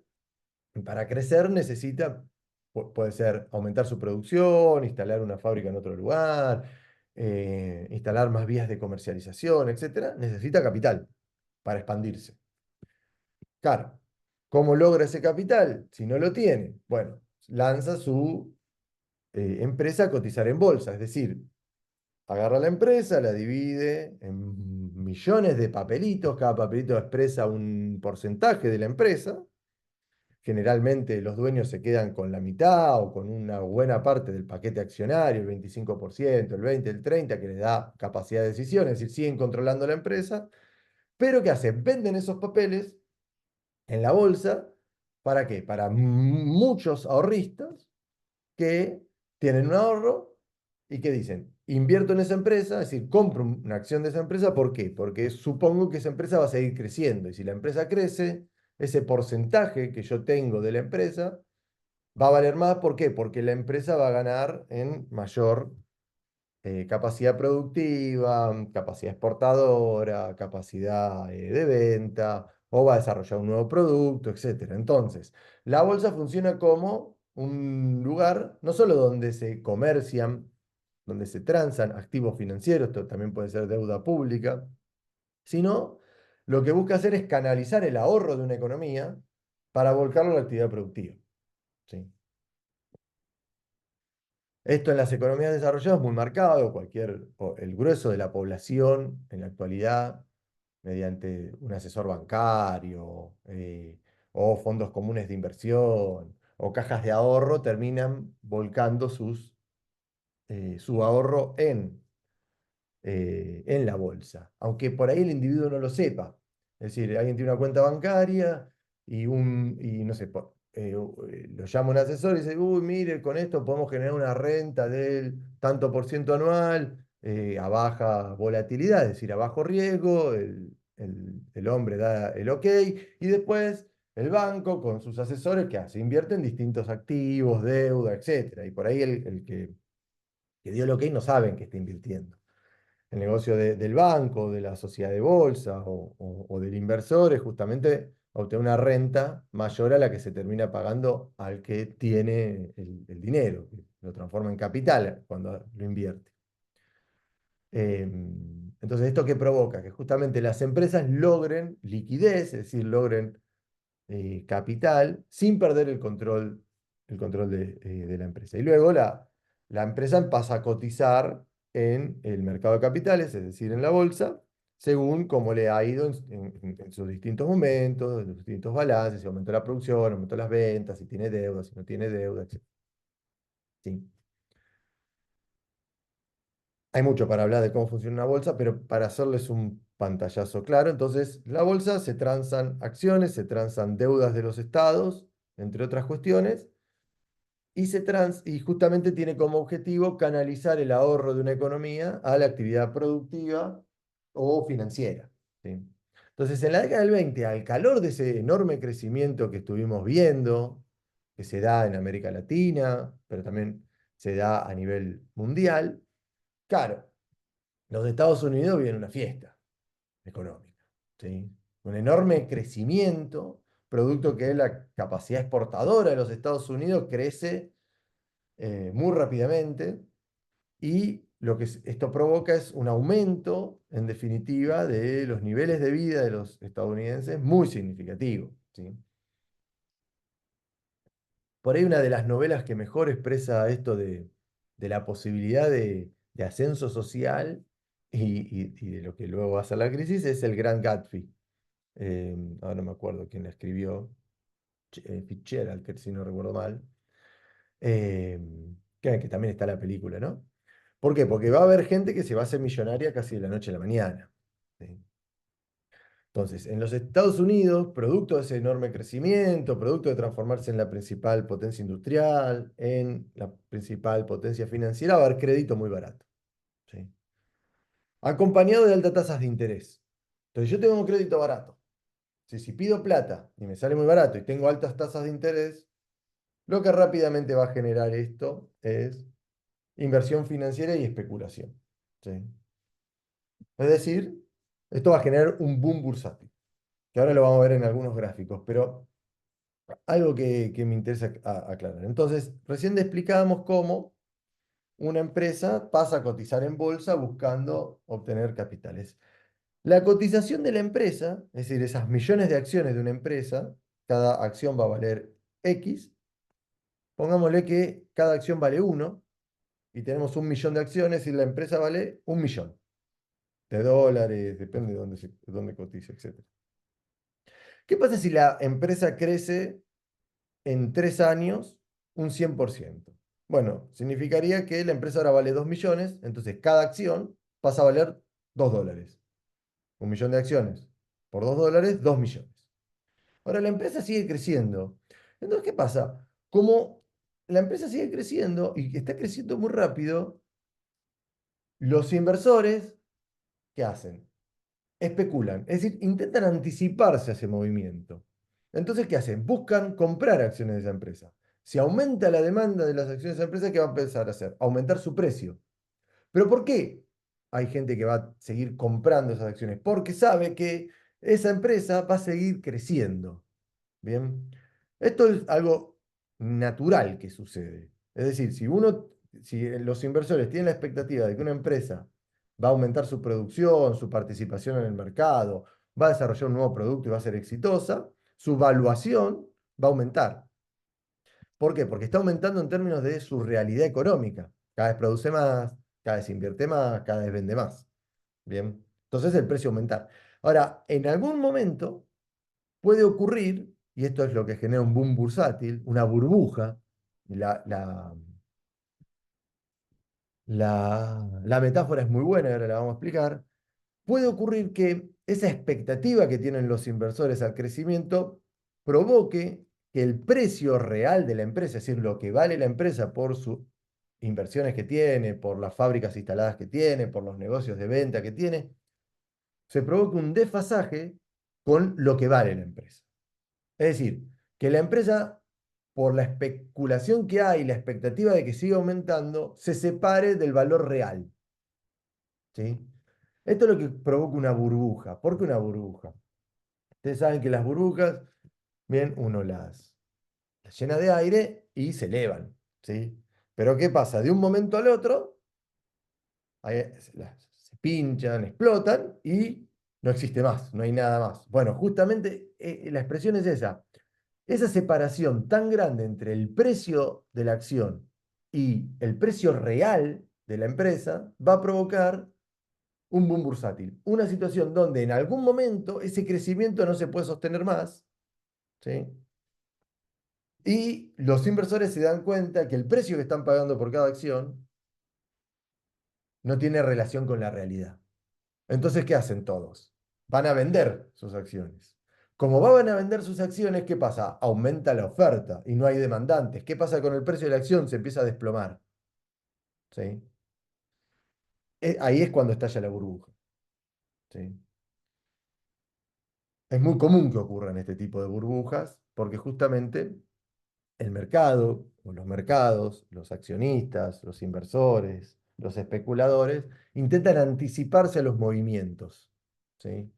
y para crecer necesita, puede ser aumentar su producción, instalar una fábrica en otro lugar, instalar más vías de comercialización, etcétera. Necesita capital para expandirse. Claro, ¿cómo logra ese capital? Si no lo tiene, bueno, lanza su empresa a cotizar en bolsa, es decir, agarra la empresa, la divide en millones de papelitos, cada papelito expresa un porcentaje de la empresa. Generalmente los dueños se quedan con la mitad o con una buena parte del paquete accionario, el 25%, el 20%, el 30%, que les da capacidad de decisión, es decir, siguen controlando la empresa, pero ¿qué hacen? Venden esos papeles en la bolsa, ¿para qué? Para muchos ahorristas que tienen un ahorro y que dicen, invierto en esa empresa, es decir, compro una acción de esa empresa, ¿por qué? Porque supongo que esa empresa va a seguir creciendo y si la empresa crece, ese porcentaje que yo tengo de la empresa va a valer más. ¿Por qué? Porque la empresa va a ganar en mayor capacidad productiva, capacidad exportadora, capacidad de venta, o va a desarrollar un nuevo producto, etcétera. Entonces, la bolsa funciona como un lugar no solo donde se comercian, donde se transan activos financieros, esto también puede ser deuda pública, sino lo que busca hacer es canalizar el ahorro de una economía para volcarlo a la actividad productiva. ¿Sí? Esto en las economías desarrolladas es muy marcado, el grueso de la población en la actualidad, mediante un asesor bancario o fondos comunes de inversión o cajas de ahorro, terminan volcando su ahorro en la bolsa, aunque por ahí el individuo no lo sepa. Es decir, alguien tiene una cuenta bancaria y no sé, lo llama un asesor y dice, uy, mire, con esto podemos generar una renta del tanto por ciento anual a baja volatilidad, es decir, a bajo riesgo, el hombre da el ok y después el banco con sus asesores, ¿qué hace? Invierte en distintos activos, deuda, etcétera. Y por ahí el que dio el ok no sabe en qué está invirtiendo. El negocio del banco, de la sociedad de bolsa o del inversor es justamente obtener una renta mayor a la que se termina pagando al que tiene el dinero, que lo transforma en capital cuando lo invierte. Entonces, ¿esto qué provoca? Que justamente las empresas logren liquidez, es decir, logren capital sin perder el control de la empresa. Y luego la empresa pasa a cotizar en el mercado de capitales, es decir, en la bolsa, según cómo le ha ido en sus distintos momentos, en sus distintos balances, si aumentó la producción, aumentó las ventas, si tiene deuda, si no tiene deuda, etc. Sí. Hay mucho para hablar de cómo funciona una bolsa, pero para hacerles un pantallazo claro, entonces la bolsa se transan acciones, se transan deudas de los estados, entre otras cuestiones, y justamente tiene como objetivo canalizar el ahorro de una economía a la actividad productiva o financiera. ¿Sí? Entonces, en la década del 20, al calor de ese enorme crecimiento que estuvimos viendo, que se da en América Latina, pero también se da a nivel mundial, claro, los Estados Unidos viven una fiesta económica. ¿Sí? Un enorme crecimiento, producto que la capacidad exportadora de los Estados Unidos crece muy rápidamente y lo que esto provoca es un aumento, en definitiva, de los niveles de vida de los estadounidenses muy significativo. ¿Sí? Por ahí una de las novelas que mejor expresa esto de la posibilidad de ascenso social y de lo que luego va a ser la crisis es El Gran Gatsby. Ahora no me acuerdo quién la escribió, Fitzgerald, que si no recuerdo mal, eh, que también está la película, ¿no? ¿Por qué? Porque va a haber gente que se va a hacer millonaria casi de la noche a la mañana. ¿Sí? Entonces, en los Estados Unidos, producto de ese enorme crecimiento, producto de transformarse en la principal potencia industrial, en la principal potencia financiera, va a haber crédito muy barato. ¿Sí? Acompañado de altas tasas de interés. Entonces, yo tengo un crédito barato. Si pido plata y me sale muy barato y tengo altas tasas de interés, lo que rápidamente va a generar esto es inversión financiera y especulación. ¿Sí? Es decir, esto va a generar un boom bursátil, que ahora lo vamos a ver en algunos gráficos, pero algo que me interesa aclarar. Entonces, recién le explicábamos cómo una empresa pasa a cotizar en bolsa buscando obtener capitales. La cotización de la empresa, es decir, esas millones de acciones de una empresa, cada acción va a valer X, pongámosle que cada acción vale 1 y tenemos 1 millón de acciones y la empresa vale 1 millón de dólares, depende de dónde cotice, etc. ¿Qué pasa si la empresa crece en 3 años un 100%? Bueno, significaría que la empresa ahora vale 2 millones, entonces cada acción pasa a valer 2 dólares. 1 millón de acciones por 2 dólares, 2 millones. Ahora la empresa sigue creciendo. Entonces, ¿qué pasa? Como la empresa sigue creciendo y está creciendo muy rápido, los inversores, ¿qué hacen? Especulan, es decir, intentan anticiparse a ese movimiento. Entonces, ¿qué hacen? Buscan comprar acciones de esa empresa. Si aumenta la demanda de las acciones de esa empresa, ¿qué va a empezar a hacer? Aumentar su precio. ¿Pero por qué hay gente que va a seguir comprando esas acciones? Porque sabe que esa empresa va a seguir creciendo. Bien, esto es algo natural que sucede. Es decir, si los inversores tienen la expectativa de que una empresa va a aumentar su producción, su participación en el mercado, va a desarrollar un nuevo producto y va a ser exitosa, su valuación va a aumentar. ¿Por qué? Porque está aumentando en términos de su realidad económica. Cada vez produce más, cada vez invierte más, cada vez vende más. Bien, entonces el precio aumentar. Ahora, en algún momento puede ocurrir, y esto es lo que genera un boom bursátil, una burbuja, la, la, la metáfora es muy buena, y ahora la vamos a explicar, puede ocurrir que esa expectativa que tienen los inversores al crecimiento provoque que el precio real de la empresa, es decir, lo que vale la empresa por sus inversiones que tiene, por las fábricas instaladas que tiene, por los negocios de venta que tiene, se provoque un desfasaje con lo que vale la empresa. Es decir, que la empresa, por la especulación que hay, la expectativa de que siga aumentando, se separe del valor real. ¿Sí? Esto es lo que provoca una burbuja. ¿Por qué una burbuja? Ustedes saben que las burbujas, bien, uno las llena de aire y se elevan. ¿Sí? Pero ¿qué pasa? De un momento al otro, se pinchan, explotan y no existe más, no hay nada más. Bueno, justamente la expresión es esa. Esa separación tan grande entre el precio de la acción y el precio real de la empresa va a provocar un boom bursátil. Una situación donde en algún momento ese crecimiento no se puede sostener más, ¿sí? Y los inversores se dan cuenta que el precio que están pagando por cada acción no tiene relación con la realidad. Entonces, ¿qué hacen todos? Van a vender sus acciones. Como van a vender sus acciones, ¿qué pasa? Aumenta la oferta y no hay demandantes. ¿Qué pasa con el precio de la acción? Se empieza a desplomar. ¿Sí? Ahí es cuando estalla la burbuja. ¿Sí? Es muy común que ocurran este tipo de burbujas porque justamente el mercado, o los mercados, los accionistas, los inversores, los especuladores, intentan anticiparse a los movimientos. ¿Sí?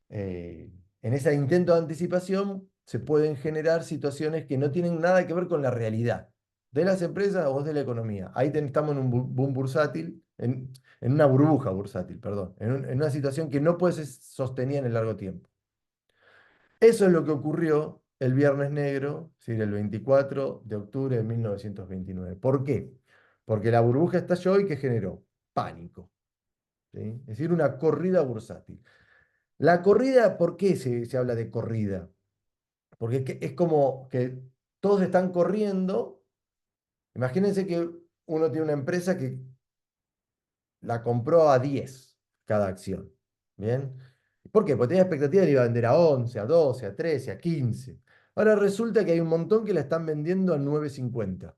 Eh, en ese intento de anticipación se pueden generar situaciones que no tienen nada que ver con la realidad de las empresas o de la economía. Ahí estamos en un boom bursátil, en una burbuja bursátil, perdón, en una situación que no puede ser sostenida en el largo tiempo. Eso es lo que ocurrió el Viernes Negro, es decir, el 24 de octubre de 1929. ¿Por qué? Porque la burbuja estalló y que generó pánico, ¿sí? Es decir, una corrida bursátil. La corrida, ¿por qué se habla de corrida? Porque es como que todos están corriendo. Imagínense que uno tiene una empresa que la compró a 10 cada acción. ¿Bien? ¿Por qué? Porque tenía expectativa de que iba a vender a 11, a 12, a 13, a 15. Ahora resulta que hay un montón que la están vendiendo a 9,50.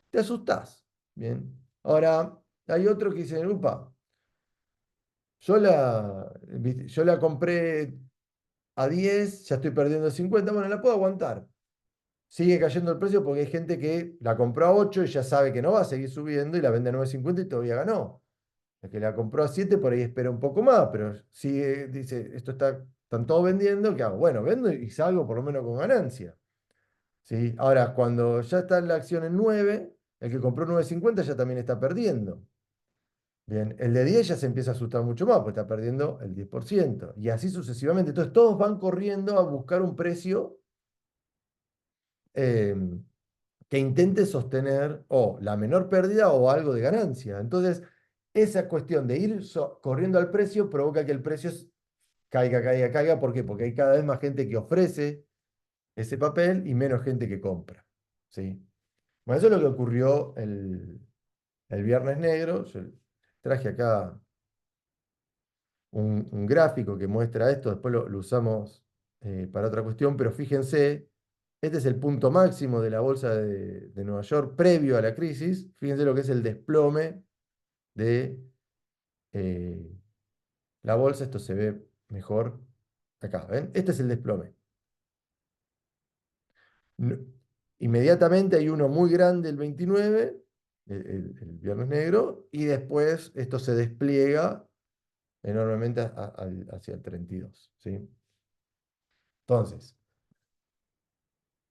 Te asustás. Bien. Ahora, hay otro que dice, upa, yo la compré a 10, ya estoy perdiendo 50, bueno, la puedo aguantar. Sigue cayendo el precio porque hay gente que la compró a 8 y ya sabe que no va a seguir subiendo y la vende a 9,50 y todavía ganó. El que la compró a 7 por ahí espera un poco más, pero sigue, dice, están todos vendiendo, ¿qué hago? Bueno, vendo y salgo por lo menos con ganancia. ¿Sí? Ahora, cuando ya está la acción en 9, el que compró 9,50 ya también está perdiendo. Bien, el de 10 ya se empieza a asustar mucho más, porque está perdiendo el 10%. Y así sucesivamente. Entonces, todos van corriendo a buscar un precio eh, que intente sostener o la menor pérdida o algo de ganancia. Entonces, esa cuestión de ir corriendo al precio provoca que el precio caiga, caiga, caiga. ¿Por qué? Porque hay cada vez más gente que ofrece ese papel y menos gente que compra. ¿Sí? Bueno, eso es lo que ocurrió el Viernes Negro. Yo traje acá un gráfico que muestra esto, después lo usamos para otra cuestión, pero fíjense, este es el punto máximo de la bolsa de Nueva York previo a la crisis. Fíjense lo que es el desplome de eh, la bolsa. Esto se ve mejor acá, ¿ven? Este es el desplome. No- Inmediatamente hay uno muy grande el 29, el Viernes Negro, y después esto se despliega enormemente hacia el 32, ¿sí? Entonces,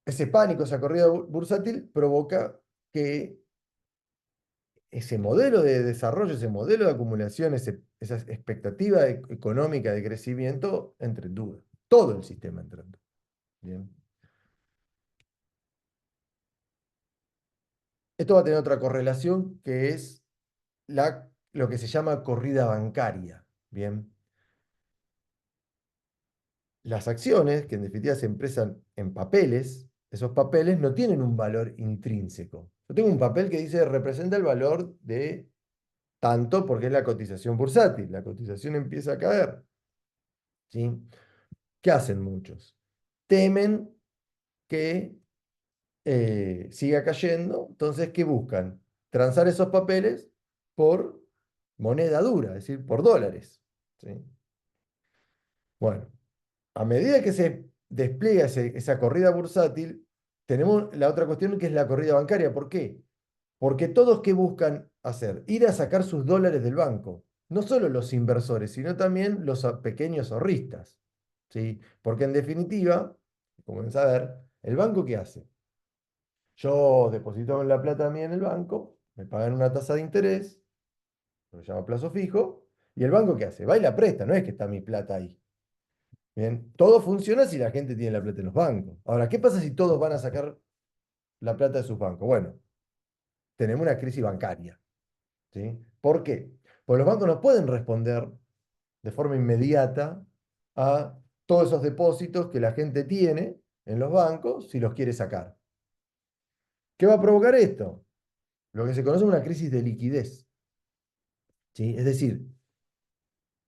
ese pánico, esa corrida bursátil provoca que ese modelo de desarrollo, ese modelo de acumulación, esa expectativa económica de crecimiento entre en duda. Todo el sistema entra en duda. Bien. Esto va a tener otra correlación que es lo que se llama corrida bancaria. Bien. Las acciones, que en definitiva se empresan en papeles, esos papeles no tienen un valor intrínseco. Yo tengo un papel que dice representa el valor de tanto porque es la cotización bursátil. La cotización empieza a caer. ¿Sí? ¿Qué hacen muchos? Temen que siga cayendo, entonces, ¿qué buscan? Transar esos papeles por moneda dura, es decir, por dólares. ¿Sí? Bueno, a medida que se despliega esa corrida bursátil, tenemos la otra cuestión que es la corrida bancaria. ¿Por qué? Porque todos que buscan hacer, ir a sacar sus dólares del banco, no solo los inversores, sino también los pequeños ahorristas, ¿sí? Porque en definitiva, como ven saber, ¿el banco qué hace? Yo deposito la plata mía en el banco, me pagan una tasa de interés, lo que se llama plazo fijo, y el banco ¿qué hace? Va y la presta, no es que está mi plata ahí. Bien, todo funciona si la gente tiene la plata en los bancos. Ahora, ¿qué pasa si todos van a sacar la plata de sus bancos? Bueno, tenemos una crisis bancaria. ¿Sí? ¿Por qué? Pues los bancos no pueden responder de forma inmediata a todos esos depósitos que la gente tiene en los bancos si los quiere sacar. ¿Qué va a provocar esto? Lo que se conoce como una crisis de liquidez, ¿sí? Es decir,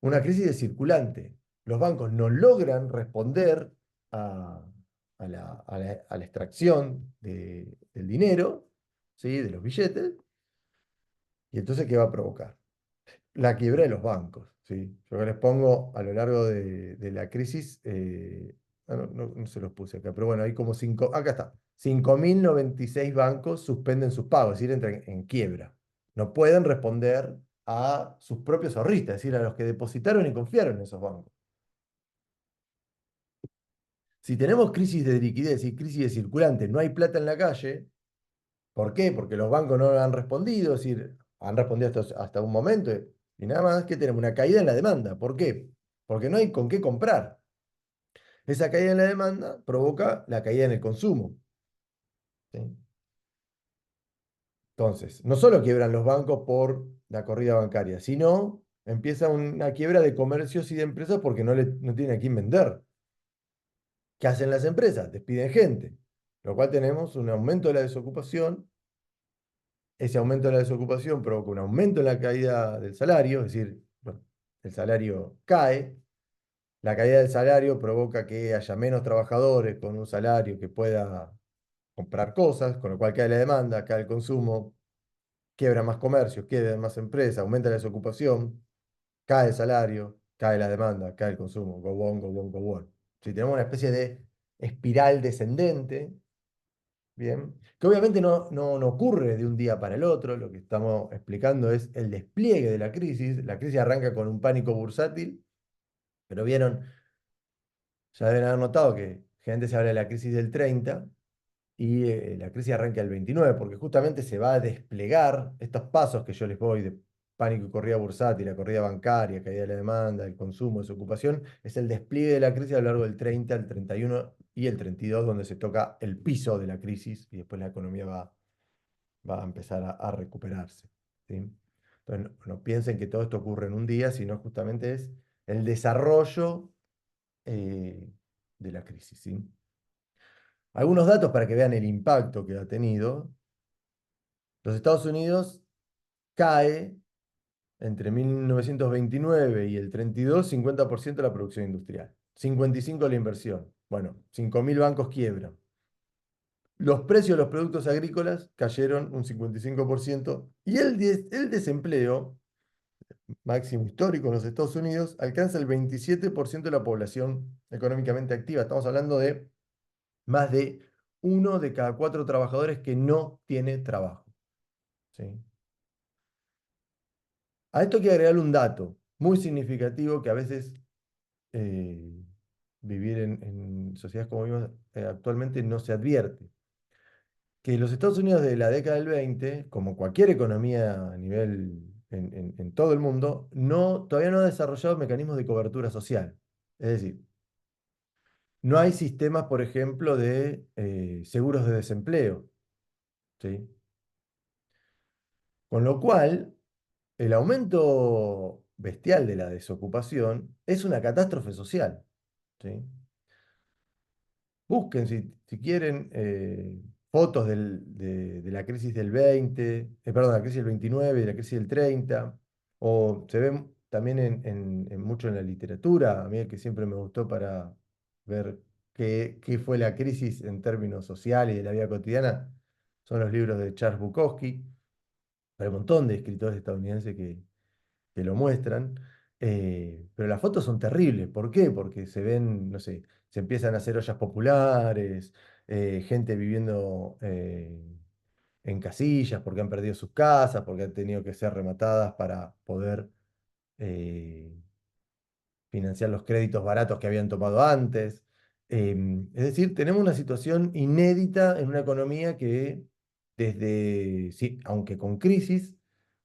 una crisis de circulante. Los bancos no logran responder a, a la extracción del dinero, ¿sí? De los billetes, y entonces, ¿qué va a provocar? La quiebra de los bancos, ¿sí? Yo les pongo a lo largo de la crisis, no se los puse acá, pero bueno, hay como acá está, 5.096 bancos suspenden sus pagos, es decir, entran en quiebra. No pueden responder a sus propios ahorristas, es decir, a los que depositaron y confiaron en esos bancos. Si tenemos crisis de liquidez y crisis de circulante, no hay plata en la calle, ¿por qué? Porque los bancos no han respondido, es decir, han respondido hasta un momento y nada más que tenemos una caída en la demanda. ¿Por qué? Porque no hay con qué comprar. Esa caída en la demanda provoca la caída en el consumo, ¿sí? Entonces, no solo quiebran los bancos por la corrida bancaria, sino empieza una quiebra de comercios y de empresas porque no tienen a quién vender. ¿Qué hacen las empresas? Despiden gente, lo cual tenemos un aumento de la desocupación. Ese aumento de la desocupación provoca un aumento en la caída del salario, es decir, bueno, el salario cae. La caída del salario provoca que haya menos trabajadores con un salario que pueda comprar cosas, con lo cual cae la demanda, cae el consumo, quiebra más comercios, quiebra más empresas, aumenta la desocupación, cae el salario, cae la demanda, cae el consumo, go on, go on, go on. Si tenemos una especie de espiral descendente, bien, que obviamente no ocurre de un día para el otro, lo que estamos explicando es el despliegue de la crisis. La crisis arranca con un pánico bursátil, pero vieron, ya deben haber notado que gente se habla de la crisis del 30 y la crisis arranca el 29, porque justamente se va a desplegar estos pasos que yo les voy de pánico y corrida bursátil, la corrida bancaria, caída de la demanda, el consumo, desocupación, es el despliegue de la crisis a lo largo del 30, el 31 y el 32, donde se toca el piso de la crisis y después la economía va a empezar a recuperarse, ¿sí? Entonces, no piensen que todo esto ocurre en un día, sino justamente es el desarrollo eh, de la crisis, ¿sí? Algunos datos para que vean el impacto que ha tenido. Los Estados Unidos cae entre 1929 y el 32, 50% de la producción industrial, 55% de la inversión. Bueno, 5.000 bancos quiebran. Los precios de los productos agrícolas cayeron un 55% y el desempleo máximo histórico en los Estados Unidos alcanza el 27% de la población económicamente activa. Estamos hablando de más de uno de cada cuatro trabajadores que no tiene trabajo, ¿sí? A esto hay que agregarle un dato muy significativo que a veces eh, vivir en sociedades como vivimos actualmente no se advierte. Que los Estados Unidos de la década del 20, como cualquier economía a nivel en todo el mundo, todavía no ha desarrollado mecanismos de cobertura social. Es decir, no hay sistemas, por ejemplo, de seguros de desempleo, ¿sí? Con lo cual, el aumento bestial de la desocupación es una catástrofe social, ¿sí? Busquen, si quieren, fotos de la crisis del 20, perdón, la crisis del 29 y de la crisis del 30, o se ven también mucho en la literatura, a mí el que siempre me gustó para ver qué fue la crisis en términos sociales y de la vida cotidiana, son los libros de Charles Bukowski. Hay un montón de escritores estadounidenses que lo muestran, pero las fotos son terribles. ¿Por qué? Porque se ven, no sé, se empiezan a hacer ollas populares, gente viviendo en casillas porque han perdido sus casas, porque han tenido que ser rematadas para poder eh, financiar los créditos baratos que habían tomado antes. Es decir, tenemos una situación inédita en una economía que sí, aunque con crisis,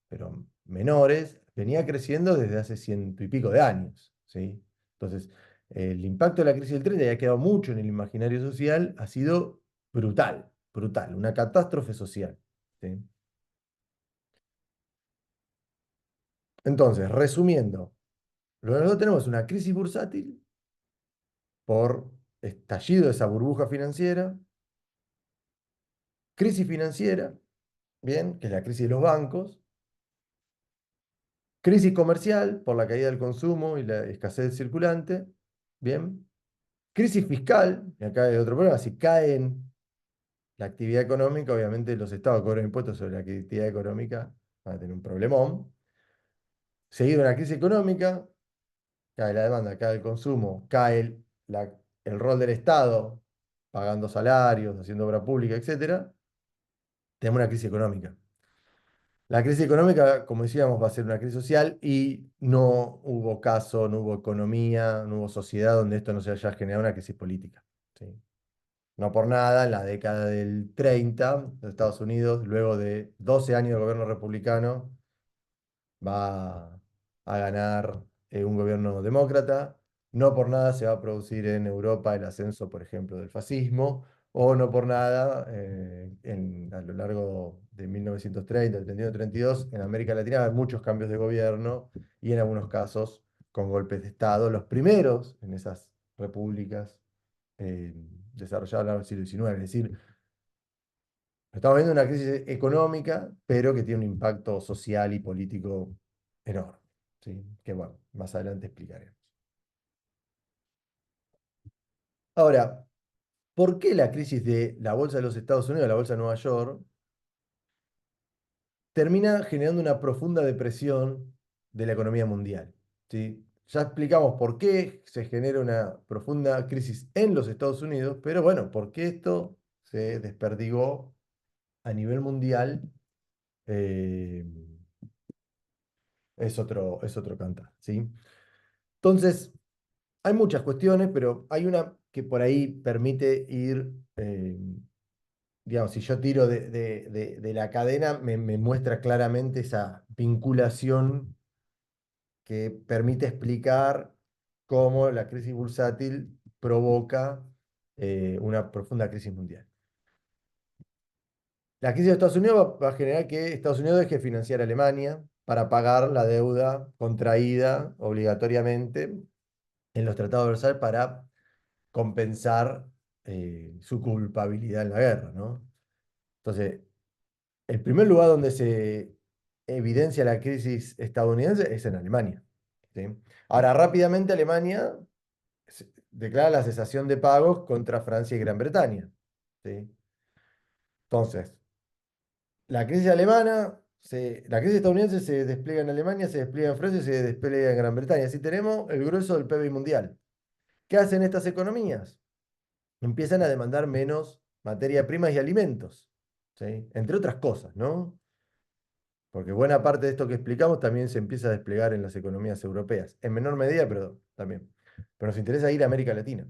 pero menores, venía creciendo desde hace ciento y pico de años, ¿sí? Entonces, el impacto de la crisis del 30 ya ha quedado mucho en el imaginario social, ha sido brutal, brutal, una catástrofe social, ¿sí? Entonces, resumiendo, lo que nosotros tenemos es una crisis bursátil por estallido de esa burbuja financiera, crisis financiera, bien, que es la crisis de los bancos, crisis comercial por la caída del consumo y la escasez circulante, bien, crisis fiscal, y acá hay otro problema, si caen la actividad económica, obviamente los estados cobran impuestos sobre la actividad económica, van a tener un problemón. Seguido de una crisis económica, cae la demanda, cae el consumo, cae el rol del Estado, pagando salarios, haciendo obra pública, etcétera, tenemos una crisis económica. La crisis económica, como decíamos, va a ser una crisis social y no hubo caso, no hubo economía, no hubo sociedad donde esto no se haya generado una crisis política. ¿Sí? No por nada, en la década del 30, los Estados Unidos, luego de 12 años de gobierno republicano, va a ganar un gobierno demócrata. No por nada se va a producir en Europa el ascenso, por ejemplo, del fascismo, o no por nada, a lo largo de 1930, el 31, 32, en América Latina hay muchos cambios de gobierno y en algunos casos con golpes de Estado, los primeros en esas repúblicas eh, desarrolladas a lo largo del siglo XIX. Es decir, estamos viendo una crisis económica, pero que tiene un impacto social y político enorme, ¿sí? Que bueno, más adelante explicaremos. Ahora, ¿por qué la crisis de la bolsa de los Estados Unidos, la bolsa de Nueva York, termina generando una profunda depresión de la economía mundial? ¿Sí? Ya explicamos por qué se genera una profunda crisis en los Estados Unidos, pero bueno, ¿por qué esto se desperdigó a nivel mundial? Eh, es otro cantar, ¿sí? Entonces, hay muchas cuestiones, pero hay una que por ahí permite ir, digamos, si yo tiro de la cadena, me muestra claramente esa vinculación que permite explicar cómo la crisis bursátil provoca una profunda crisis mundial. La crisis de Estados Unidos va a generar que Estados Unidos deje de financiar a Alemania para pagar la deuda contraída obligatoriamente en los tratados de Versalles para compensar su culpabilidad en la guerra, ¿no? Entonces, el primer lugar donde se evidencia la crisis estadounidense es en Alemania, ¿sí? Ahora, rápidamente Alemania declara la cesación de pagos contra Francia y Gran Bretaña, ¿sí? Entonces, la crisis alemana, la crisis estadounidense se despliega en Alemania, se despliega en Francia y se despliega en Gran Bretaña. Así tenemos el grueso del PBI mundial. ¿Qué hacen estas economías? Empiezan a demandar menos materia prima y alimentos, ¿sí? Entre otras cosas, ¿no? Porque buena parte de esto que explicamos también se empieza a desplegar en las economías europeas, en menor medida, pero también. Pero nos interesa ir a América Latina.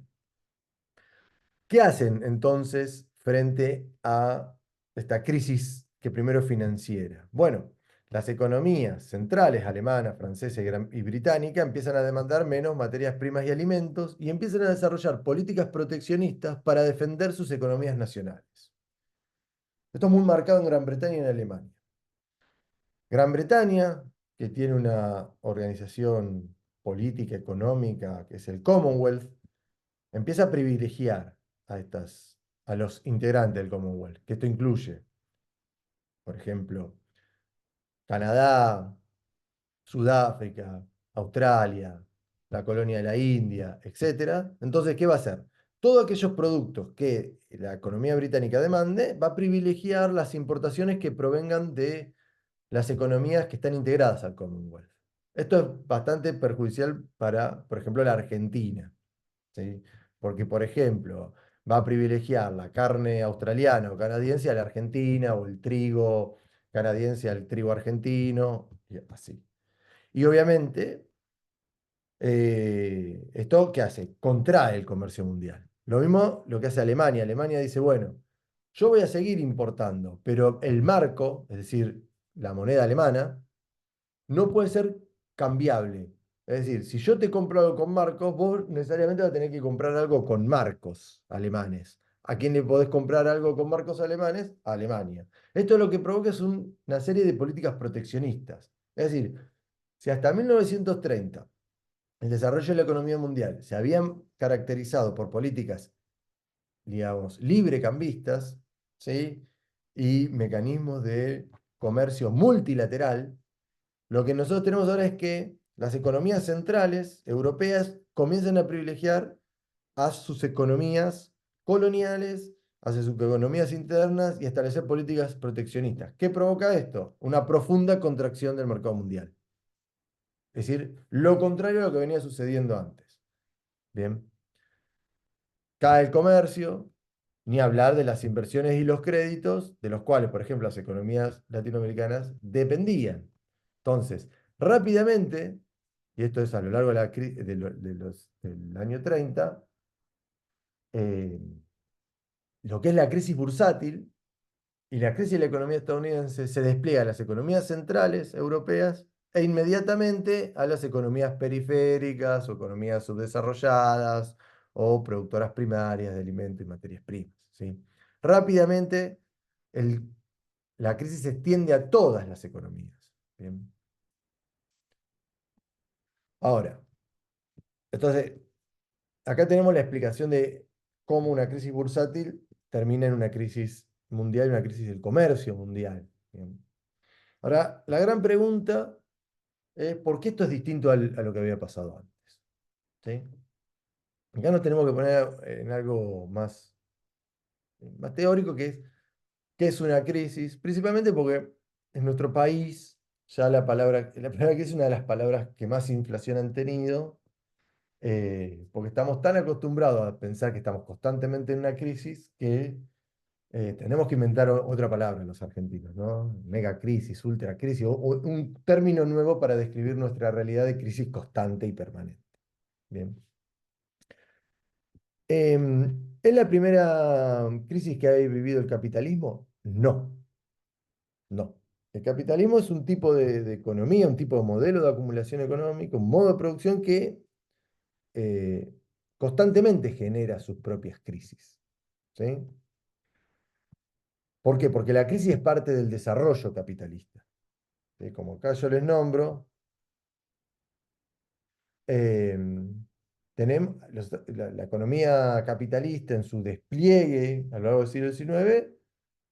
¿Qué hacen entonces frente a esta crisis que primero es financiera? Bueno, las economías centrales, alemana, francesa y británica, empiezan a demandar menos materias primas y alimentos y empiezan a desarrollar políticas proteccionistas para defender sus economías nacionales. Esto es muy marcado en Gran Bretaña y en Alemania. Gran Bretaña, que tiene una organización política, económica, que es el Commonwealth, empieza a privilegiar a los integrantes del Commonwealth, que esto incluye, por ejemplo, Canadá, Sudáfrica, Australia, la colonia de la India, etcétera. Entonces, ¿qué va a hacer? Todos aquellos productos que la economía británica demande va a privilegiar las importaciones que provengan de las economías que están integradas al Commonwealth. Esto es bastante perjudicial para, por ejemplo, la Argentina, ¿sí? Porque, por ejemplo, va a privilegiar la carne australiana o canadiense a la argentina, o el trigo canadiense al trigo argentino, y así. Y obviamente, ¿esto qué hace? Contrae el comercio mundial. Lo mismo lo que hace Alemania. Alemania dice, bueno, yo voy a seguir importando, pero el marco, es decir, la moneda alemana, no puede ser cambiable. Es decir, si yo te compro algo con marcos, vos necesariamente vas a tener que comprar algo con marcos alemanes. ¿A quién le podés comprar algo con marcos alemanes? A Alemania. Esto lo que provoca es una serie de políticas proteccionistas. Es decir, Si hasta 1930 el desarrollo de la economía mundial se habían caracterizado por políticas, digamos, librecambistas, ¿sí? Y mecanismos de comercio multilateral, lo que nosotros tenemos ahora es que las economías centrales europeas comienzan a privilegiar a sus economías coloniales, hacia sus economías internas y establecer políticas proteccionistas. ¿Qué provoca esto? Una profunda contracción del mercado mundial. Es decir, lo contrario a lo que venía sucediendo antes. Bien, cae el comercio, ni hablar de las inversiones y los créditos, de los cuales, por ejemplo, las economías latinoamericanas dependían. Entonces, rápidamente, y esto es a lo largo de del año 30, eh, lo que es la crisis bursátil y la crisis de la economía estadounidense se despliega a las economías centrales europeas e inmediatamente a las economías periféricas o economías subdesarrolladas o productoras primarias de alimentos y materias primas, ¿sí? Rápidamente el- la crisis se extiende a todas las economías. ¿Bien? Ahora, entonces, acá tenemos la explicación de cómo una crisis bursátil termina en una crisis mundial y una crisis del comercio mundial. ¿Bien? Ahora, la gran pregunta es por qué esto es distinto a lo que había pasado antes. ¿Sí? Acá nos tenemos que poner en algo más teórico, que es qué es una crisis, principalmente porque en nuestro país ya la palabra crisis es una de las palabras que más inflación han tenido, porque estamos tan acostumbrados a pensar que estamos constantemente en una crisis que tenemos que inventar otra palabra los argentinos, ¿no? Megacrisis, ultracrisis, o un término nuevo para describir nuestra realidad de crisis constante y permanente. Bien. ¿Es la primera crisis que ha vivido el capitalismo? No, no. El capitalismo es un tipo de economía, un tipo de modelo de acumulación económica, un modo de producción que eh, constantemente genera sus propias crisis. ¿Sí? ¿Por qué? Porque la crisis es parte del desarrollo capitalista. ¿Sí? Como acá yo les nombro, tenemos la economía capitalista en su despliegue a lo largo del siglo XIX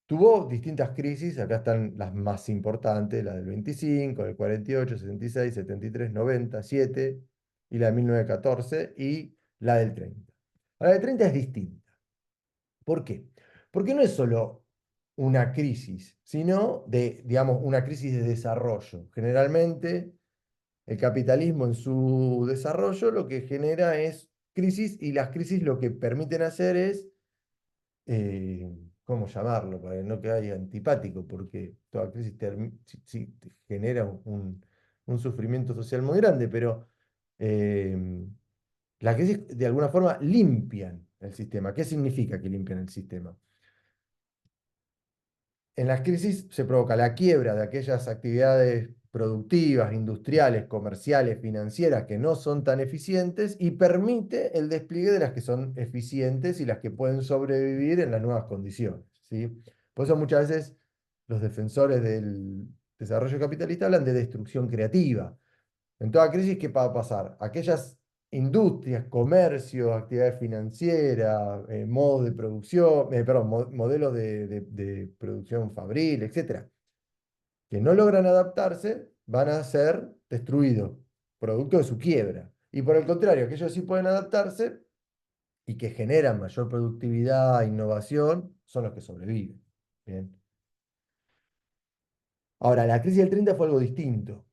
tuvo distintas crisis, acá están las más importantes, la del 25, del 48, 66, 73, 90, 7 y la de 1914 y la del 30. La del 30 es distinta. ¿Por qué? Porque no es solo una crisis, sino digamos, una crisis de desarrollo. Generalmente el capitalismo en su desarrollo lo que genera es crisis y las crisis lo que permiten hacer es, ¿cómo llamarlo? Para que no quede antipático, porque toda crisis sí te genera un sufrimiento social muy grande, pero eh, las crisis de alguna forma limpian el sistema. ¿Qué significa que limpian el sistema? En las crisis se provoca la quiebra de aquellas actividades productivas, industriales, comerciales, financieras que no son tan eficientes y permite el despliegue de las que son eficientes y las que pueden sobrevivir en las nuevas condiciones, ¿sí? Por eso muchas veces los defensores del desarrollo capitalista hablan de destrucción creativa. En toda crisis, ¿qué va a pasar? Aquellas industrias, comercios, actividades financieras, modos de producción, perdón, modelos de producción fabril, etcétera, que no logran adaptarse, van a ser destruidos, producto de su quiebra. Y por el contrario, aquellos sí pueden adaptarse y que generan mayor productividad, innovación, son los que sobreviven. Bien. Ahora, la crisis del 30 fue algo distinto,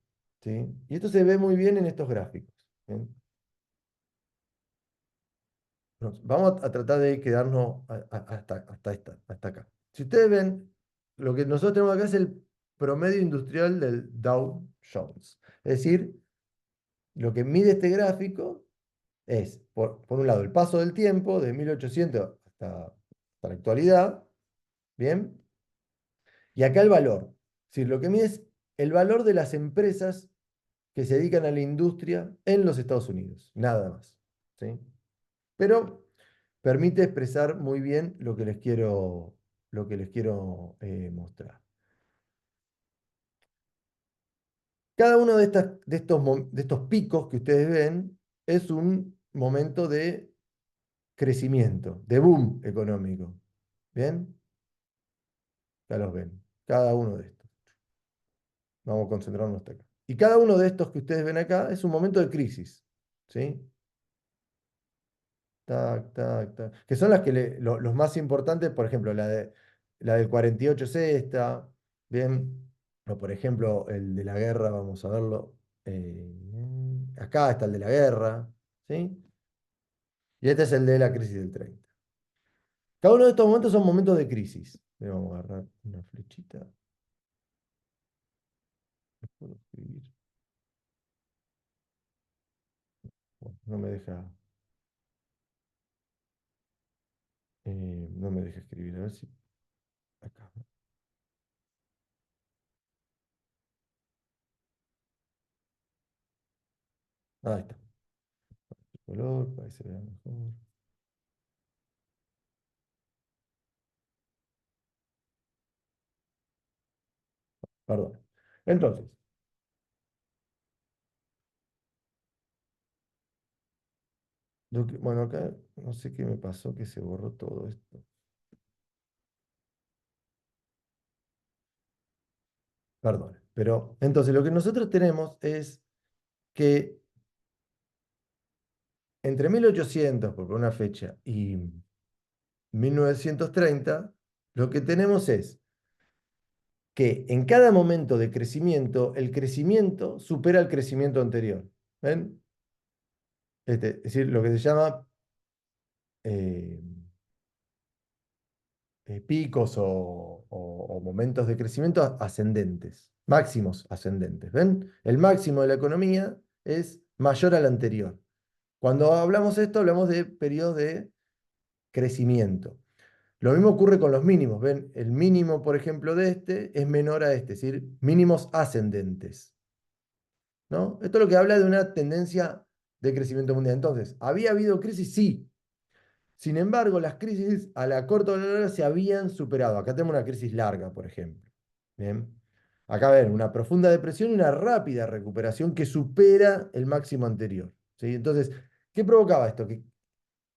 ¿sí? Y esto se ve muy bien en estos gráficos. ¿Bien? Vamos a tratar de quedarnos hasta acá. Si ustedes ven, lo que nosotros tenemos acá es el promedio industrial del Dow Jones. Es decir, lo que mide este gráfico es, por un lado, el paso del tiempo, de 1800 hasta la actualidad, ¿bien? Y acá el valor. Es decir, lo que mide es el valor de las empresas que se dedican a la industria en los Estados Unidos, nada más. ¿Sí? Pero permite expresar muy bien lo que les quiero mostrar. Cada uno de estos picos que ustedes ven es un momento de crecimiento, de boom económico. ¿Bien? Ya los ven. Cada uno de estos. Vamos a concentrarnos hasta acá. Y cada uno de estos que ustedes ven acá es un momento de crisis. ¿Sí? Tac, tac, tac. Que son las que los más importantes, por ejemplo, la del 48 es esta. Bien. O por ejemplo, el de la guerra, vamos a verlo. Acá está el de la guerra. ¿Sí? Y este es el de la crisis del 30. Cada uno de estos momentos son momentos de crisis. Vamos a agarrar una flechita. ¿Puedo escribir? Bueno, no me deja escribir. A ver si acá. Ahí está. Color, para que se vea mejor. Perdón. Entonces, bueno, acá no sé qué me pasó que se borró todo esto. Perdón. Pero entonces lo que nosotros tenemos es que entre 1800, por una fecha, y 1930, lo que tenemos es que en cada momento de crecimiento, el crecimiento supera el crecimiento anterior. ¿Ven? Es decir, lo que se llama eh, picos o momentos de crecimiento ascendentes, máximos ascendentes. ¿Ven? El máximo de la economía es mayor al anterior. Cuando hablamos de esto, hablamos de periodos de crecimiento. Lo mismo ocurre con los mínimos. ¿Ven? El mínimo, por ejemplo, de este es menor a este, es decir, mínimos ascendentes. ¿No? Esto es lo que habla de una tendencia de crecimiento mundial. Entonces, ¿había habido crisis? Sí. Sin embargo, las crisis a la corta o a la larga se habían superado. Acá tenemos una crisis larga, por ejemplo. Bien. Acá ven una profunda depresión y una rápida recuperación que supera el máximo anterior. ¿Sí? Entonces, ¿qué provocaba esto? Que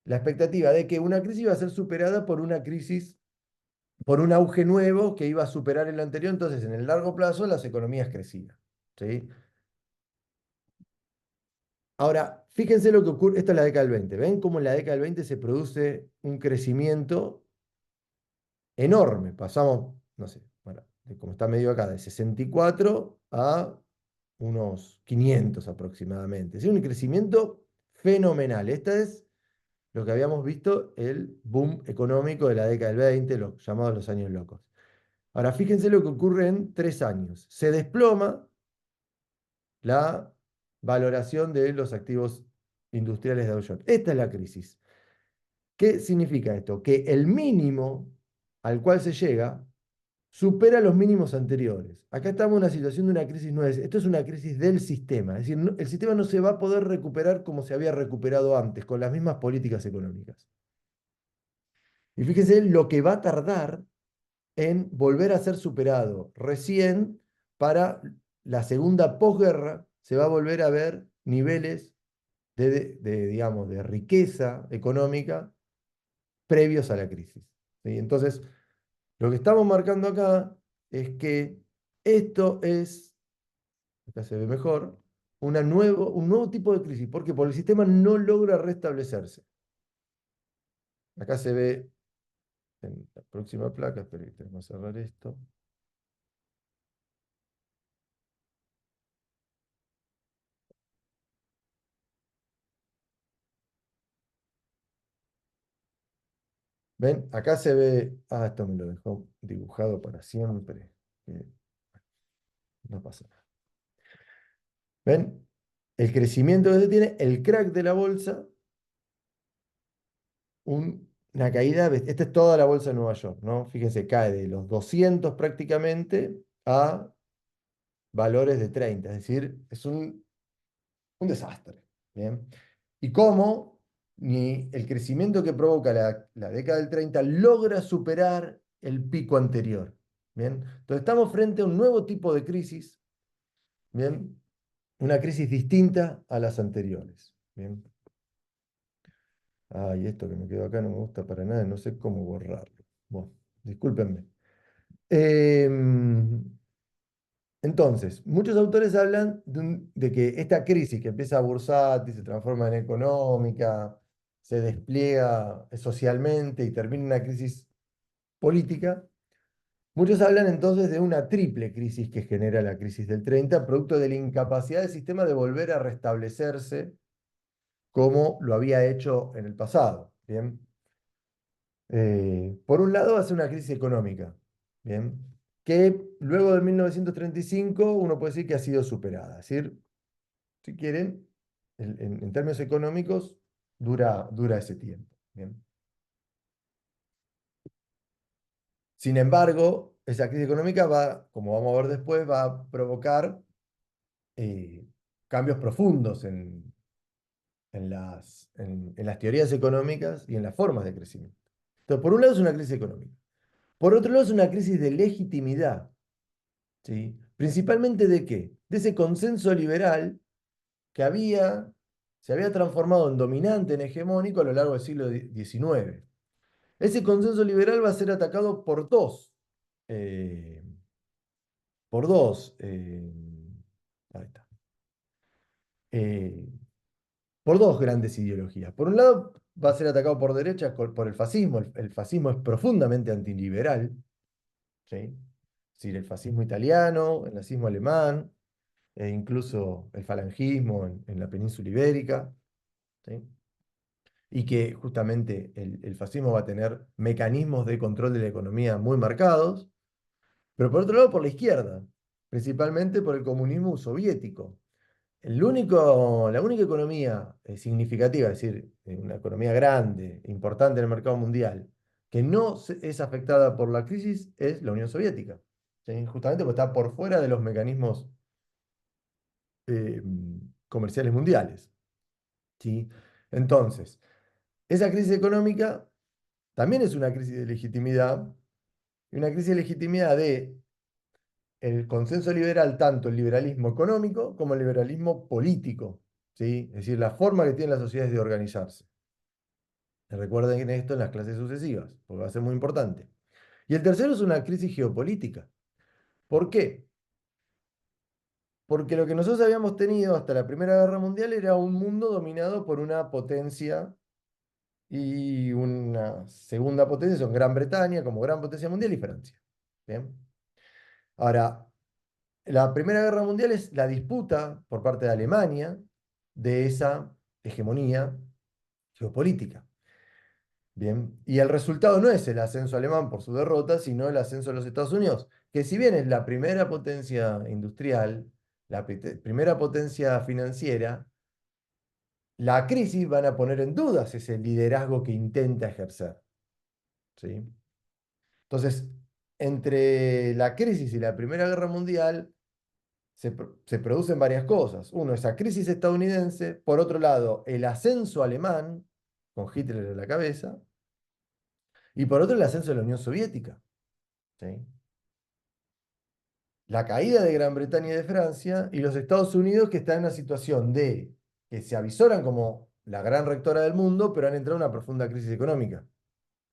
la expectativa de que una crisis iba a ser superada por una crisis, por un auge nuevo que iba a superar el anterior. Entonces, en el largo plazo, las economías crecían. ¿Sí? Ahora, fíjense lo que ocurre, esto es la década del 20. ¿Ven cómo en la década del 20 se produce un crecimiento enorme? Pasamos, no sé, bueno, como está medio acá, de 64 a unos 500 aproximadamente. Es un crecimiento fenomenal. Este es lo que habíamos visto, el boom económico de la década del 20, los llamados los años locos. Ahora, fíjense lo que ocurre en 3 años. Se desploma la valoración de los activos industriales de Dow Jones. Esta es la crisis. ¿Qué significa esto? Que el mínimo al cual se llega supera los mínimos anteriores. Acá estamos en una situación de una crisis nueva. Esto es una crisis del sistema. Es decir, el sistema no se va a poder recuperar como se había recuperado antes, con las mismas políticas económicas. Y fíjense lo que va a tardar en volver a ser superado. Recién, para la segunda posguerra, se va a volver a ver niveles digamos, de riqueza económica previos a la crisis. ¿Sí? Entonces, lo que estamos marcando acá es que esto es, acá se ve mejor, un nuevo tipo de crisis. ¿Por qué? Porque el sistema no logra restablecerse. Acá se ve en la próxima placa, espero que tenemos que cerrar esto. ¿Ven? Acá se ve, esto me lo dejó dibujado para siempre. que No pasa nada. ¿Ven? El crecimiento que se tiene, el crack de la bolsa, una caída, esta es toda la bolsa de Nueva York, ¿no? Fíjense, cae de los 200 prácticamente a valores de 30, es decir, es un desastre, ¿bien? Y cómo ni el crecimiento que provoca la década del 30 logra superar el pico anterior, ¿bien? Entonces estamos frente a un nuevo tipo de crisis Bien, una crisis distinta a las anteriores. Bien. Ay, esto que me quedó acá no me gusta para nada, no sé cómo borrarlo. Bueno, discúlpenme. Em, entonces, muchos autores hablan de que esta crisis que empieza bursátil, se transforma en económica, se despliega socialmente y termina en una crisis política. Muchos hablan entonces de una triple crisis que genera la crisis del 30, producto de la incapacidad del sistema de volver a restablecerse como lo había hecho en el pasado. ¿Bien? Por un lado, hace una crisis económica, ¿bien? Que luego de 1935 uno puede decir que ha sido superada. Es decir, si quieren, en términos económicos, dura ese tiempo. ¿Bien? Sin embargo, esa crisis económica va, como vamos a ver después, va a provocar eh, cambios profundos en las teorías económicas y en las formas de crecimiento. Entonces, por un lado es una crisis económica. Por otro lado es una crisis de legitimidad. ¿Sí? Principalmente de qué? De ese consenso liberal que se había transformado en dominante, en hegemónico a lo largo del siglo XIX. Ese consenso liberal va a ser atacado eh, por dos, ahí está, eh, por dos grandes ideologías. Por un lado, va a ser atacado por derecha por el fascismo. El fascismo es profundamente antiliberal, ¿sí? Es decir, el fascismo italiano, el nazismo alemán, e incluso el falangismo en la península ibérica, ¿sí? Y que justamente el fascismo va a tener mecanismos de control de la economía muy marcados, pero por otro lado por la izquierda, principalmente por el comunismo soviético. La única economía significativa, es decir, una economía grande, importante en el mercado mundial, que no es afectada por la crisis es la Unión Soviética, ¿sí? Justamente porque está por fuera de los mecanismos eh, comerciales mundiales, ¿sí? Entonces, esa crisis económica también es una crisis de legitimidad, y una crisis de legitimidad de el consenso liberal, tanto el liberalismo económico como el liberalismo político, ¿sí? Es decir, la forma que tienen las sociedades de organizarse. Recuerden esto en las clases sucesivas, porque va a ser muy importante. Y el tercero es una crisis geopolítica. ¿Por qué? Porque lo que nosotros habíamos tenido hasta la Primera Guerra Mundial era un mundo dominado por una potencia y una segunda potencia, son Gran Bretaña como gran potencia mundial y Francia. ¿Bien? Ahora, la Primera Guerra Mundial es la disputa por parte de Alemania de esa hegemonía geopolítica. Bien, y el resultado no es el ascenso alemán por su derrota, sino el ascenso de los Estados Unidos, que si bien es la primera potencia industrial, la primera potencia financiera, la crisis van a poner en dudas ese liderazgo que intenta ejercer. ¿Sí? Entonces, entre la crisis y la Primera Guerra Mundial se producen varias cosas. Uno, esa crisis estadounidense. Por otro lado, el ascenso alemán, con Hitler a la cabeza. Y por otro, el ascenso de la Unión Soviética. ¿Sí? La caída de Gran Bretaña y de Francia y los Estados Unidos que están en una situación de que se avisoran como la gran rectora del mundo, pero han entrado en una profunda crisis económica.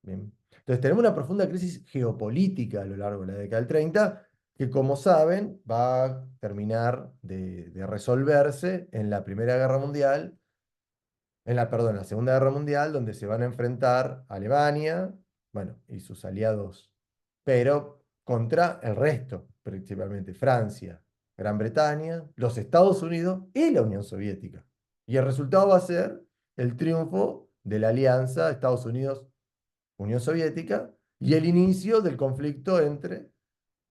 Bien. Entonces tenemos una profunda crisis geopolítica a lo largo de la década del 30, que como saben va a terminar de resolverse en la Primera Guerra Mundial, perdón, en la Segunda Guerra Mundial, donde se van a enfrentar Alemania, bueno, y sus aliados, pero contra el resto, principalmente Francia, Gran Bretaña, los Estados Unidos y la Unión Soviética. Y el resultado va a ser el triunfo de la alianza Estados Unidos-Unión Soviética y el inicio del conflicto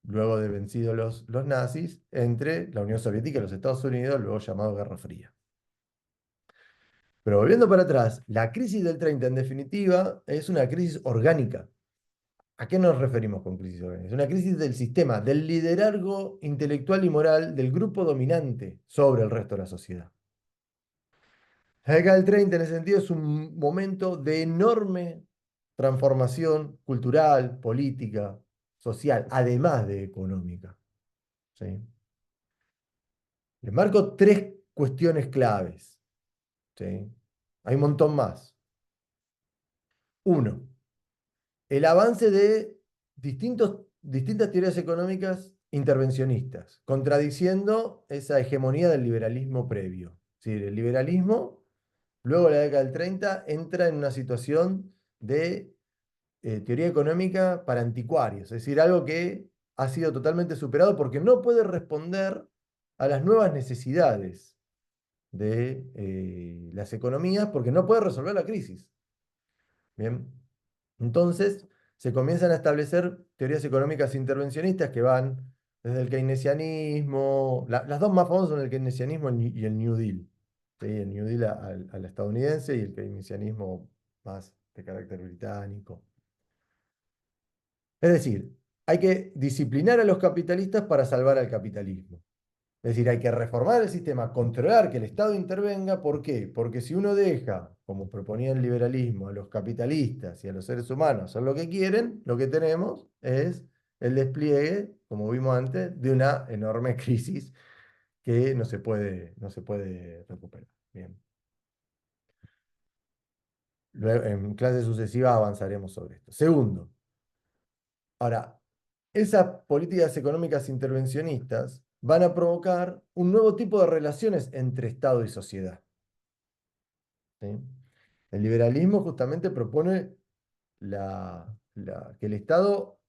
luego de vencidos los nazis, entre la Unión Soviética y los Estados Unidos, luego llamado Guerra Fría. Pero volviendo para atrás, la crisis del 30 en definitiva es una crisis orgánica. ¿A qué nos referimos con crisis orgánica? Es una crisis del sistema, del liderazgo intelectual y moral del grupo dominante sobre el resto de la sociedad. La década del 30 en ese sentido es un momento de enorme transformación cultural, política, social, además de económica. ¿Sí? Les marco tres cuestiones claves, ¿sí? Hay un montón más. Uno, el avance de distintas teorías económicas intervencionistas, contradiciendo esa hegemonía del liberalismo previo. Es decir, el liberalismo, luego de la década del 30, entra en una situación de teoría económica para anticuarios, es decir, algo que ha sido totalmente superado porque no puede responder a las nuevas necesidades de las economías, porque no puede resolver la crisis. Bien, entonces se comienzan a establecer teorías económicas intervencionistas que van desde el keynesianismo, las dos más famosas son el keynesianismo y el New Deal. ¿Sí? El New Deal al estadounidense y el keynesianismo más de carácter británico. Es decir, hay que disciplinar a los capitalistas para salvar al capitalismo. Es decir, hay que reformar el sistema, controlar que el Estado intervenga. ¿Por qué? Porque si uno deja, como proponía el liberalismo, a los capitalistas y a los seres humanos hacer lo que quieren, lo que tenemos es el despliegue, como vimos antes, de una enorme crisis que no se puede recuperar. Bien. Luego, en clases sucesivas avanzaremos sobre esto. Segundo, ahora, esas políticas económicas intervencionistas van a provocar un nuevo tipo de relaciones entre Estado y sociedad. ¿Sí? El liberalismo justamente propone que el Estado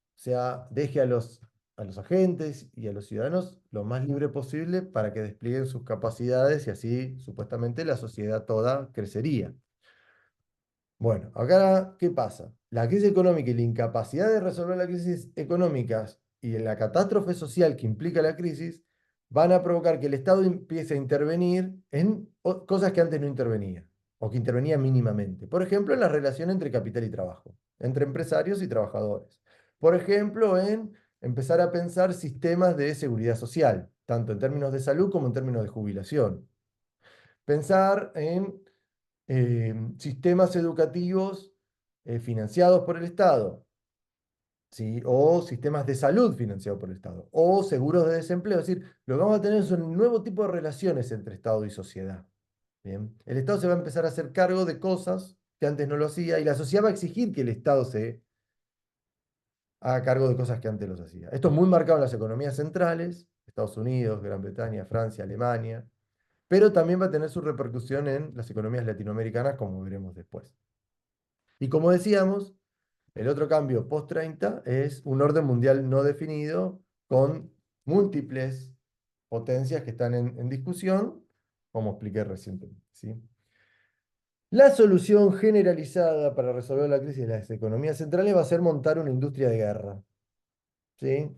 deje a los agentes y a los ciudadanos lo más libre posible para que desplieguen sus capacidades y así supuestamente la sociedad toda crecería. Bueno, acá, ¿qué pasa? La crisis económica y la incapacidad de resolver las crisis económicas y la catástrofe social que implica la crisis van a provocar que el Estado empiece a intervenir en cosas que antes no intervenía o que intervenía mínimamente. Por ejemplo, en la relación entre capital y trabajo, entre empresarios y trabajadores. Por ejemplo, en empezar a pensar sistemas de seguridad social, tanto en términos de salud como en términos de jubilación. Pensar en sistemas educativos financiados por el Estado, ¿sí? O sistemas de salud financiados por el Estado, o seguros de desempleo. Es decir, lo que vamos a tener son un nuevo tipo de relaciones entre Estado y sociedad. ¿Bien? El Estado se va a empezar a hacer cargo de cosas que antes no lo hacía y la sociedad va a exigir que el Estado se haga cargo de cosas que antes los hacía. Esto es muy marcado en las economías centrales, Estados Unidos, Gran Bretaña, Francia, Alemania, pero también va a tener su repercusión en las economías latinoamericanas, como veremos después. Y como decíamos, el otro cambio post-30 es un orden mundial no definido con múltiples potencias que están en discusión, como expliqué recientemente. ¿Sí? La solución generalizada para resolver la crisis de las economías centrales va a ser montar una industria de guerra. ¿Sí?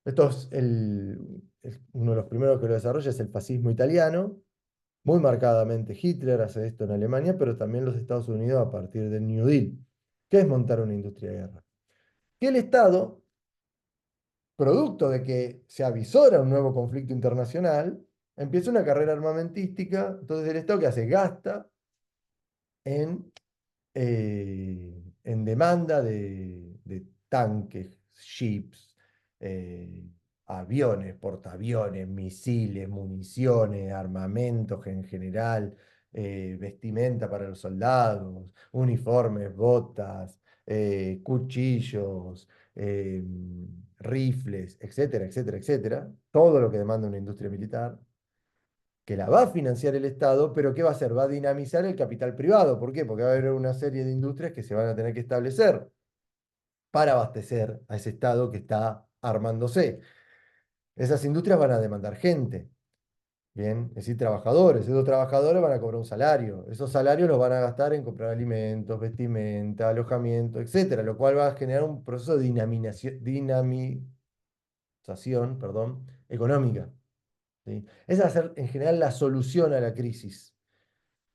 Esto es uno de los primeros que lo desarrolla, es el fascismo italiano. Muy marcadamente Hitler hace esto en Alemania, pero también los Estados Unidos a partir del New Deal. ¿Qué es montar una industria de guerra? Que el Estado, producto de que se avisora un nuevo conflicto internacional, empieza una carrera armamentística. Entonces el Estado, ¿qué hace? Gasta en demanda de tanques, ships, eh, aviones, portaaviones, misiles, municiones, armamentos en general, vestimenta para los soldados, uniformes, botas, cuchillos, eh, rifles, etcétera, etcétera, etcétera. Todo lo que demanda una industria militar que la va a financiar el Estado, pero ¿qué va a hacer? Va a dinamizar el capital privado. ¿Por qué? Porque va a haber una serie de industrias que se van a tener que establecer para abastecer a ese Estado que está armándose. Esas industrias van a demandar gente, ¿bien? Es decir, trabajadores. Esos trabajadores van a cobrar un salario. Esos salarios los van a gastar en comprar alimentos, vestimenta, alojamiento, etcétera, lo cual va a generar un proceso de dinamización, perdón, económica. ¿Sí? Esa va a ser en general la solución a la crisis,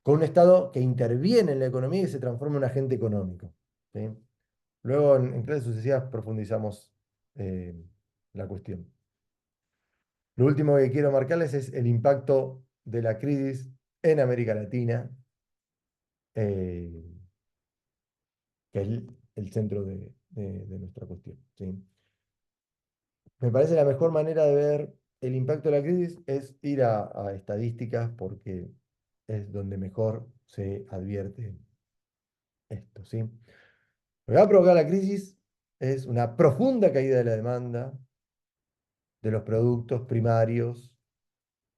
con un Estado que interviene en la economía y se transforma en un agente económico. ¿Sí? Luego, en clases sucesivas, profundizamos eh, la cuestión. Lo último que quiero marcarles es el impacto de la crisis en América Latina, eh, que es el centro de nuestra cuestión. ¿Sí? Me parece la mejor manera de ver el impacto de la crisis es ir a estadísticas porque es donde mejor se advierte esto, ¿sí? Lo que va a provocar la crisis es una profunda caída de la demanda de los productos primarios,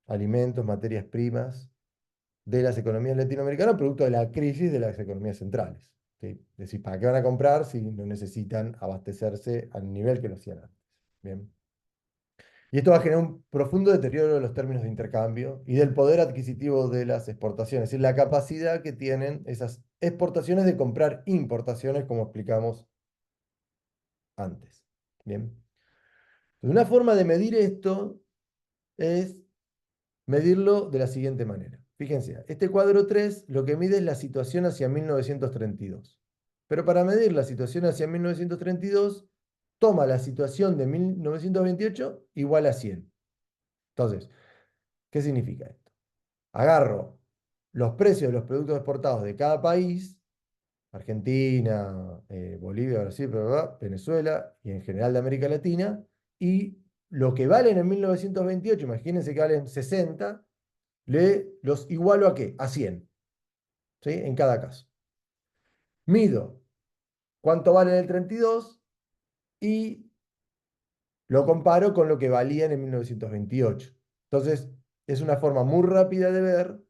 alimentos, materias primas, de las economías latinoamericanas, producto de la crisis de las economías centrales. ¿Sí? Es decir, ¿para qué van a comprar si no necesitan abastecerse al nivel que lo hacían antes? Bien. Y esto va a generar un profundo deterioro de los términos de intercambio y del poder adquisitivo de las exportaciones, es decir, la capacidad que tienen esas exportaciones de comprar importaciones, como explicamos antes. Bien. Una forma de medir esto es medirlo de la siguiente manera. Fíjense, este cuadro 3 lo que mide es la situación hacia 1932. Pero para medir la situación hacia 1932, toma la situación de 1928 igual a 100. Entonces, ¿qué significa esto? Agarro los precios de los productos exportados de cada país, Argentina, Bolivia, Brasil, bla, bla, bla, Venezuela y en general de América Latina, y lo que valen en 1928, imagínense que valen 60, los igualo a qué? A 100, ¿sí? En cada caso. Mido cuánto vale en el 32 y lo comparo con lo que valían en 1928. Entonces, es una forma muy rápida de ver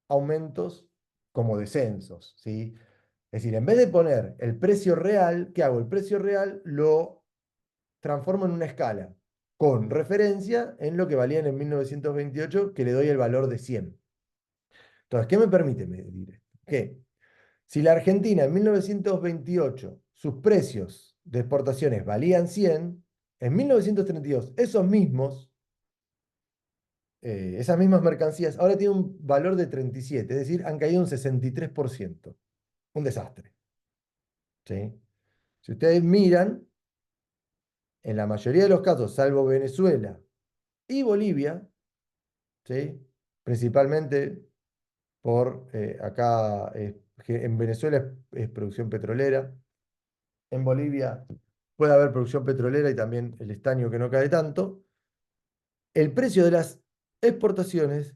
aumentos como descensos, ¿sí? Es decir, en vez de poner el precio real, ¿qué hago? El precio real lo transformo en una escala con referencia en lo que valían en 1928, que le doy el valor de 100. Entonces, ¿qué me permite medir esto? Que si la Argentina en 1928 sus precios de exportaciones valían 100, en 1932 esas mismas mercancías ahora tienen un valor de 37, es decir, han caído un 63%. Un desastre. ¿Sí? Si ustedes miran, en la mayoría de los casos, salvo Venezuela y Bolivia, ¿sí? Principalmente por acá, que en Venezuela es producción petrolera, en Bolivia puede haber producción petrolera y también el estaño que no cae tanto, el precio de las exportaciones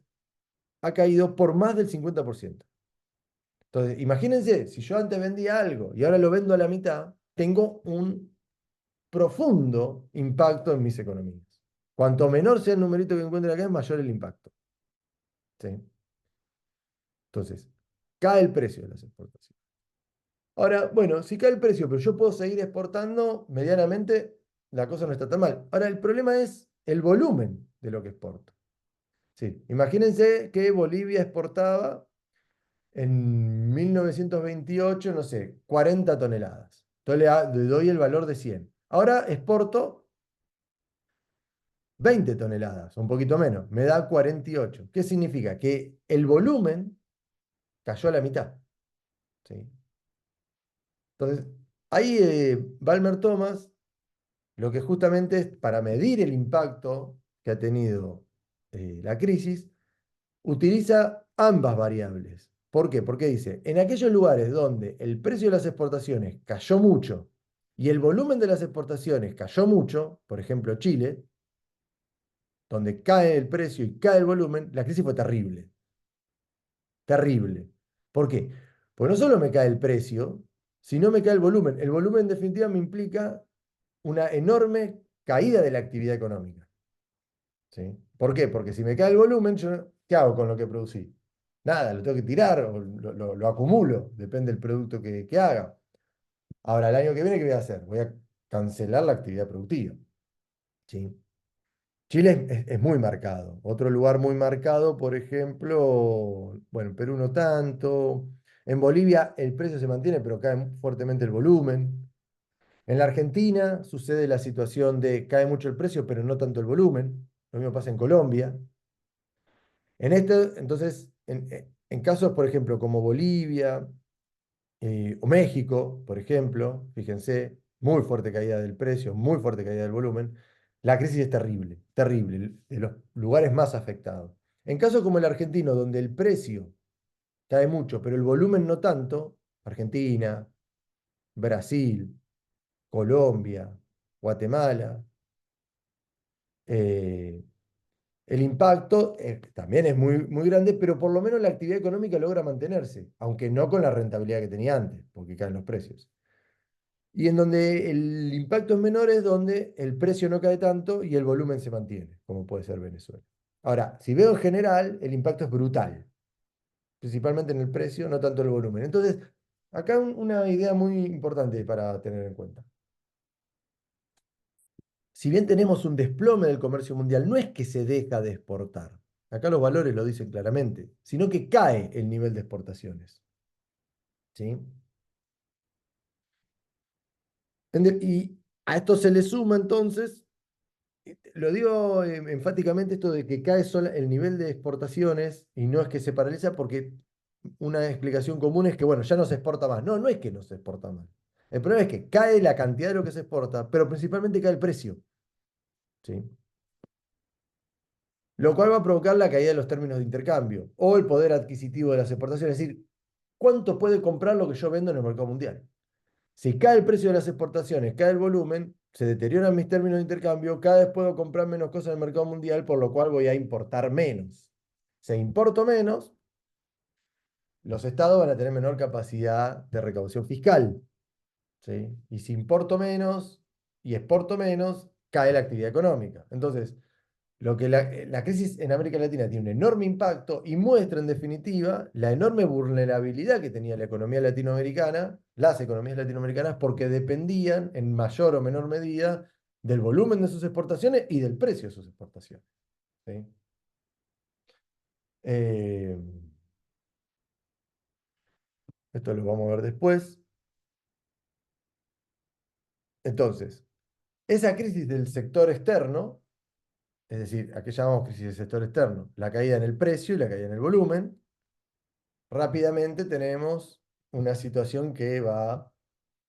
ha caído por más del 50%. Entonces, imagínense, si yo antes vendía algo y ahora lo vendo a la mitad, tengo un profundo impacto en mis economías. Cuanto menor sea el numerito que encuentre acá, mayor el impacto. ¿Sí? Entonces, cae el precio de las exportaciones. Ahora, bueno, si cae el precio, pero yo puedo seguir exportando medianamente, la cosa no está tan mal. Ahora, el problema es el volumen de lo que exporto. Sí, imagínense que Bolivia exportaba en 1928, no sé, 40 toneladas. Entonces le doy el valor de 100. Ahora exporto 20 toneladas, un poquito menos, me da 48. ¿Qué significa? Que el volumen cayó a la mitad. ¿Sí? Entonces, ahí Balmer Thomas, lo que justamente es para medir el impacto que ha tenido la crisis, utiliza ambas variables. ¿Por qué? Porque dice, en aquellos lugares donde el precio de las exportaciones cayó mucho y el volumen de las exportaciones cayó mucho, por ejemplo Chile, donde cae el precio y cae el volumen, la crisis fue terrible. Terrible. ¿Por qué? Pues no solo me cae el precio, sino me cae el volumen. El volumen en definitiva me implica una enorme caída de la actividad económica. ¿Sí? ¿Por qué? Porque si me cae el volumen, ¿qué hago con lo que producí? Nada, lo tengo que tirar o lo acumulo, depende del producto que haga. Ahora, el año que viene, ¿qué voy a hacer? Voy a cancelar la actividad productiva. ¿Sí? Chile es muy marcado. Otro lugar muy marcado, por ejemplo, bueno, en Perú no tanto. En Bolivia el precio se mantiene, pero cae fuertemente el volumen. En la Argentina sucede la situación de cae mucho el precio, pero no tanto el volumen. Lo mismo pasa en Colombia. Entonces, en casos, por ejemplo, como Bolivia o México, por ejemplo, fíjense, muy fuerte caída del precio, muy fuerte caída del volumen. La crisis es terrible, terrible, de los lugares más afectados. En casos como el argentino, donde el precio cae mucho, pero el volumen no tanto, Argentina, Brasil, Colombia, Guatemala, El impacto también es muy, muy grande, pero por lo menos la actividad económica logra mantenerse, aunque no con la rentabilidad que tenía antes, porque caen los precios. Y en donde el impacto es menor es donde el precio no cae tanto y el volumen se mantiene, como puede ser Venezuela. Ahora, si veo en general, el impacto es brutal, principalmente en el precio, no tanto en el volumen. Entonces, acá una idea muy importante para tener en cuenta. Si bien tenemos un desplome del comercio mundial, no es que se deja de exportar. Acá los valores lo dicen claramente, sino que cae el nivel de exportaciones. ¿Sí? Y a esto se le suma entonces, lo digo enfáticamente esto de que cae el nivel de exportaciones y no es que se paraliza porque una explicación común es que, bueno, ya no se exporta más. No, no es que no se exporta más. El problema es que cae la cantidad de lo que se exporta, pero principalmente cae el precio. ¿Sí? Lo cual va a provocar la caída de los términos de intercambio o el poder adquisitivo de las exportaciones, es decir, cuánto puede comprar lo que yo vendo en el mercado mundial. Si cae el precio de las exportaciones, cae el volumen, se deterioran mis términos de intercambio, cada vez puedo comprar menos cosas en el mercado mundial, por lo cual voy a importar menos. Si importo menos, los estados van a tener menor capacidad de recaudación fiscal. ¿Sí? Y si importo menos y exporto menos, cae la actividad económica. Entonces, lo que la crisis en América Latina tiene un enorme impacto y muestra en definitiva la enorme vulnerabilidad que tenía la economía latinoamericana, las economías latinoamericanas, porque dependían en mayor o menor medida del volumen de sus exportaciones y del precio de sus exportaciones. ¿Sí? Eh, Esto lo vamos a ver después. Entonces, esa crisis del sector externo, es decir, ¿a qué llamamos crisis del sector externo? La caída en el precio y la caída en el volumen. Rápidamente tenemos una situación que va,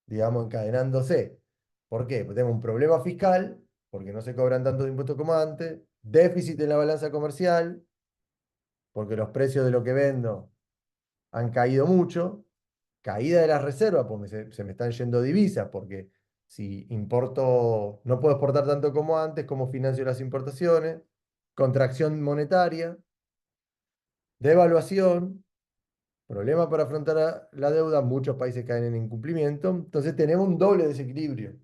digamos, encadenándose. ¿Por qué? Porque tenemos un problema fiscal, porque no se cobran tantos impuestos como antes, déficit en la balanza comercial, porque los precios de lo que vendo han caído mucho, caída de las reservas, porque se me están yendo divisas, porque si importo, no puedo exportar tanto como antes, como financio las importaciones, contracción monetaria, devaluación, problema para afrontar la deuda, muchos países caen en incumplimiento, entonces tenemos un doble desequilibrio.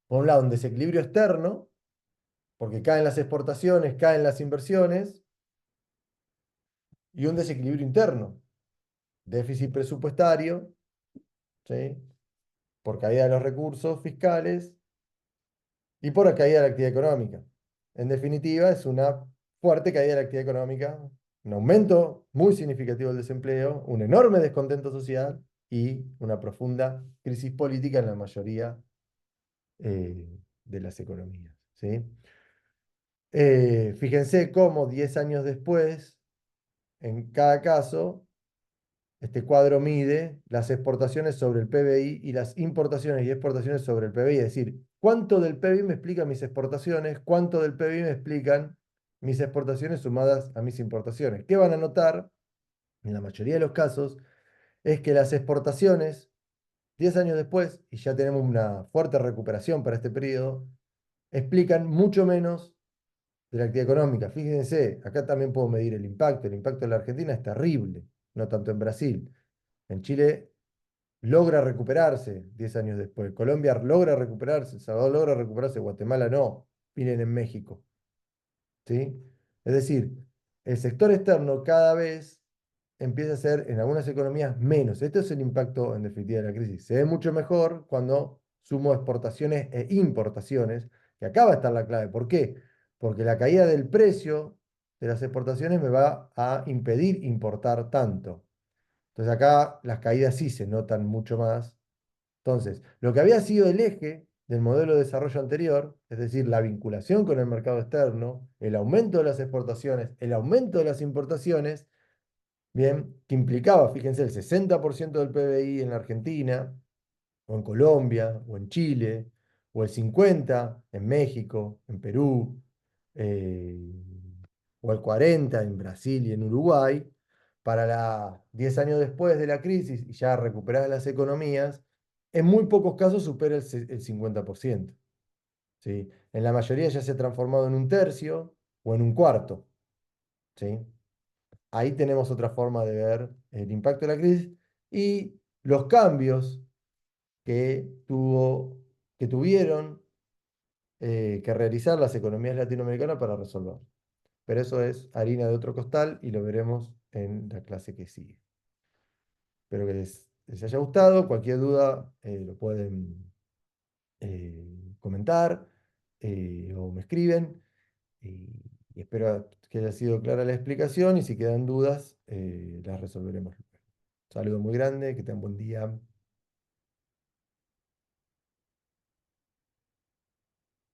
Por un lado, un desequilibrio externo, porque caen las exportaciones, caen las inversiones, y un desequilibrio interno, déficit presupuestario, ¿sí? Por caída de los recursos fiscales y por la caída de la actividad económica. En definitiva, es una fuerte caída de la actividad económica, un aumento muy significativo del desempleo, un enorme descontento social y una profunda crisis política en la mayoría de las economías. ¿Sí? Fíjense cómo 10 años después, en cada caso, este cuadro mide las exportaciones sobre el PBI y las importaciones y exportaciones sobre el PBI. Es decir, cuánto del PBI me explican mis exportaciones, cuánto del PBI me explican mis exportaciones sumadas a mis importaciones. ¿Qué van a notar? En la mayoría de los casos, es que las exportaciones, 10 años después, y ya tenemos una fuerte recuperación para este periodo, explican mucho menos de la actividad económica. Fíjense, acá también puedo medir el impacto. El impacto en la Argentina es terrible, no tanto en Brasil. En Chile logra recuperarse 10 años después. Colombia logra recuperarse, El Salvador logra recuperarse, Guatemala no. Miren en México. ¿Sí? Es decir, el sector externo cada vez empieza a ser en algunas economías menos. Este es el impacto en definitiva de la crisis. Se ve mucho mejor cuando sumo exportaciones e importaciones, que acá va a estar la clave. ¿Por qué? Porque la caída del precio de las exportaciones me va a impedir importar tanto. Entonces acá las caídas sí se notan mucho más. Entonces, lo que había sido el eje del modelo de desarrollo anterior, es decir, la vinculación con el mercado externo, el aumento de las exportaciones, el aumento de las importaciones, bien, que implicaba, fíjense, el 60% del PBI en la Argentina, o en Colombia, o en Chile, o el 50% en México, en Perú, eh, o el 40% en Brasil y en Uruguay, para 10 años después de la crisis y ya recuperadas las economías, en muy pocos casos supera el 50%. ¿Sí? En la mayoría ya se ha transformado en un tercio o en un cuarto, ¿sí? Ahí tenemos otra forma de ver el impacto de la crisis y los cambios que que tuvieron que realizar las economías latinoamericanas para resolver. Pero eso es harina de otro costal y lo veremos en la clase que sigue. Espero que les haya gustado. Cualquier duda lo pueden comentar o me escriben. Y, y espero que haya sido clara la explicación y si quedan dudas las resolveremos. Un saludo muy grande, que tengan buen día.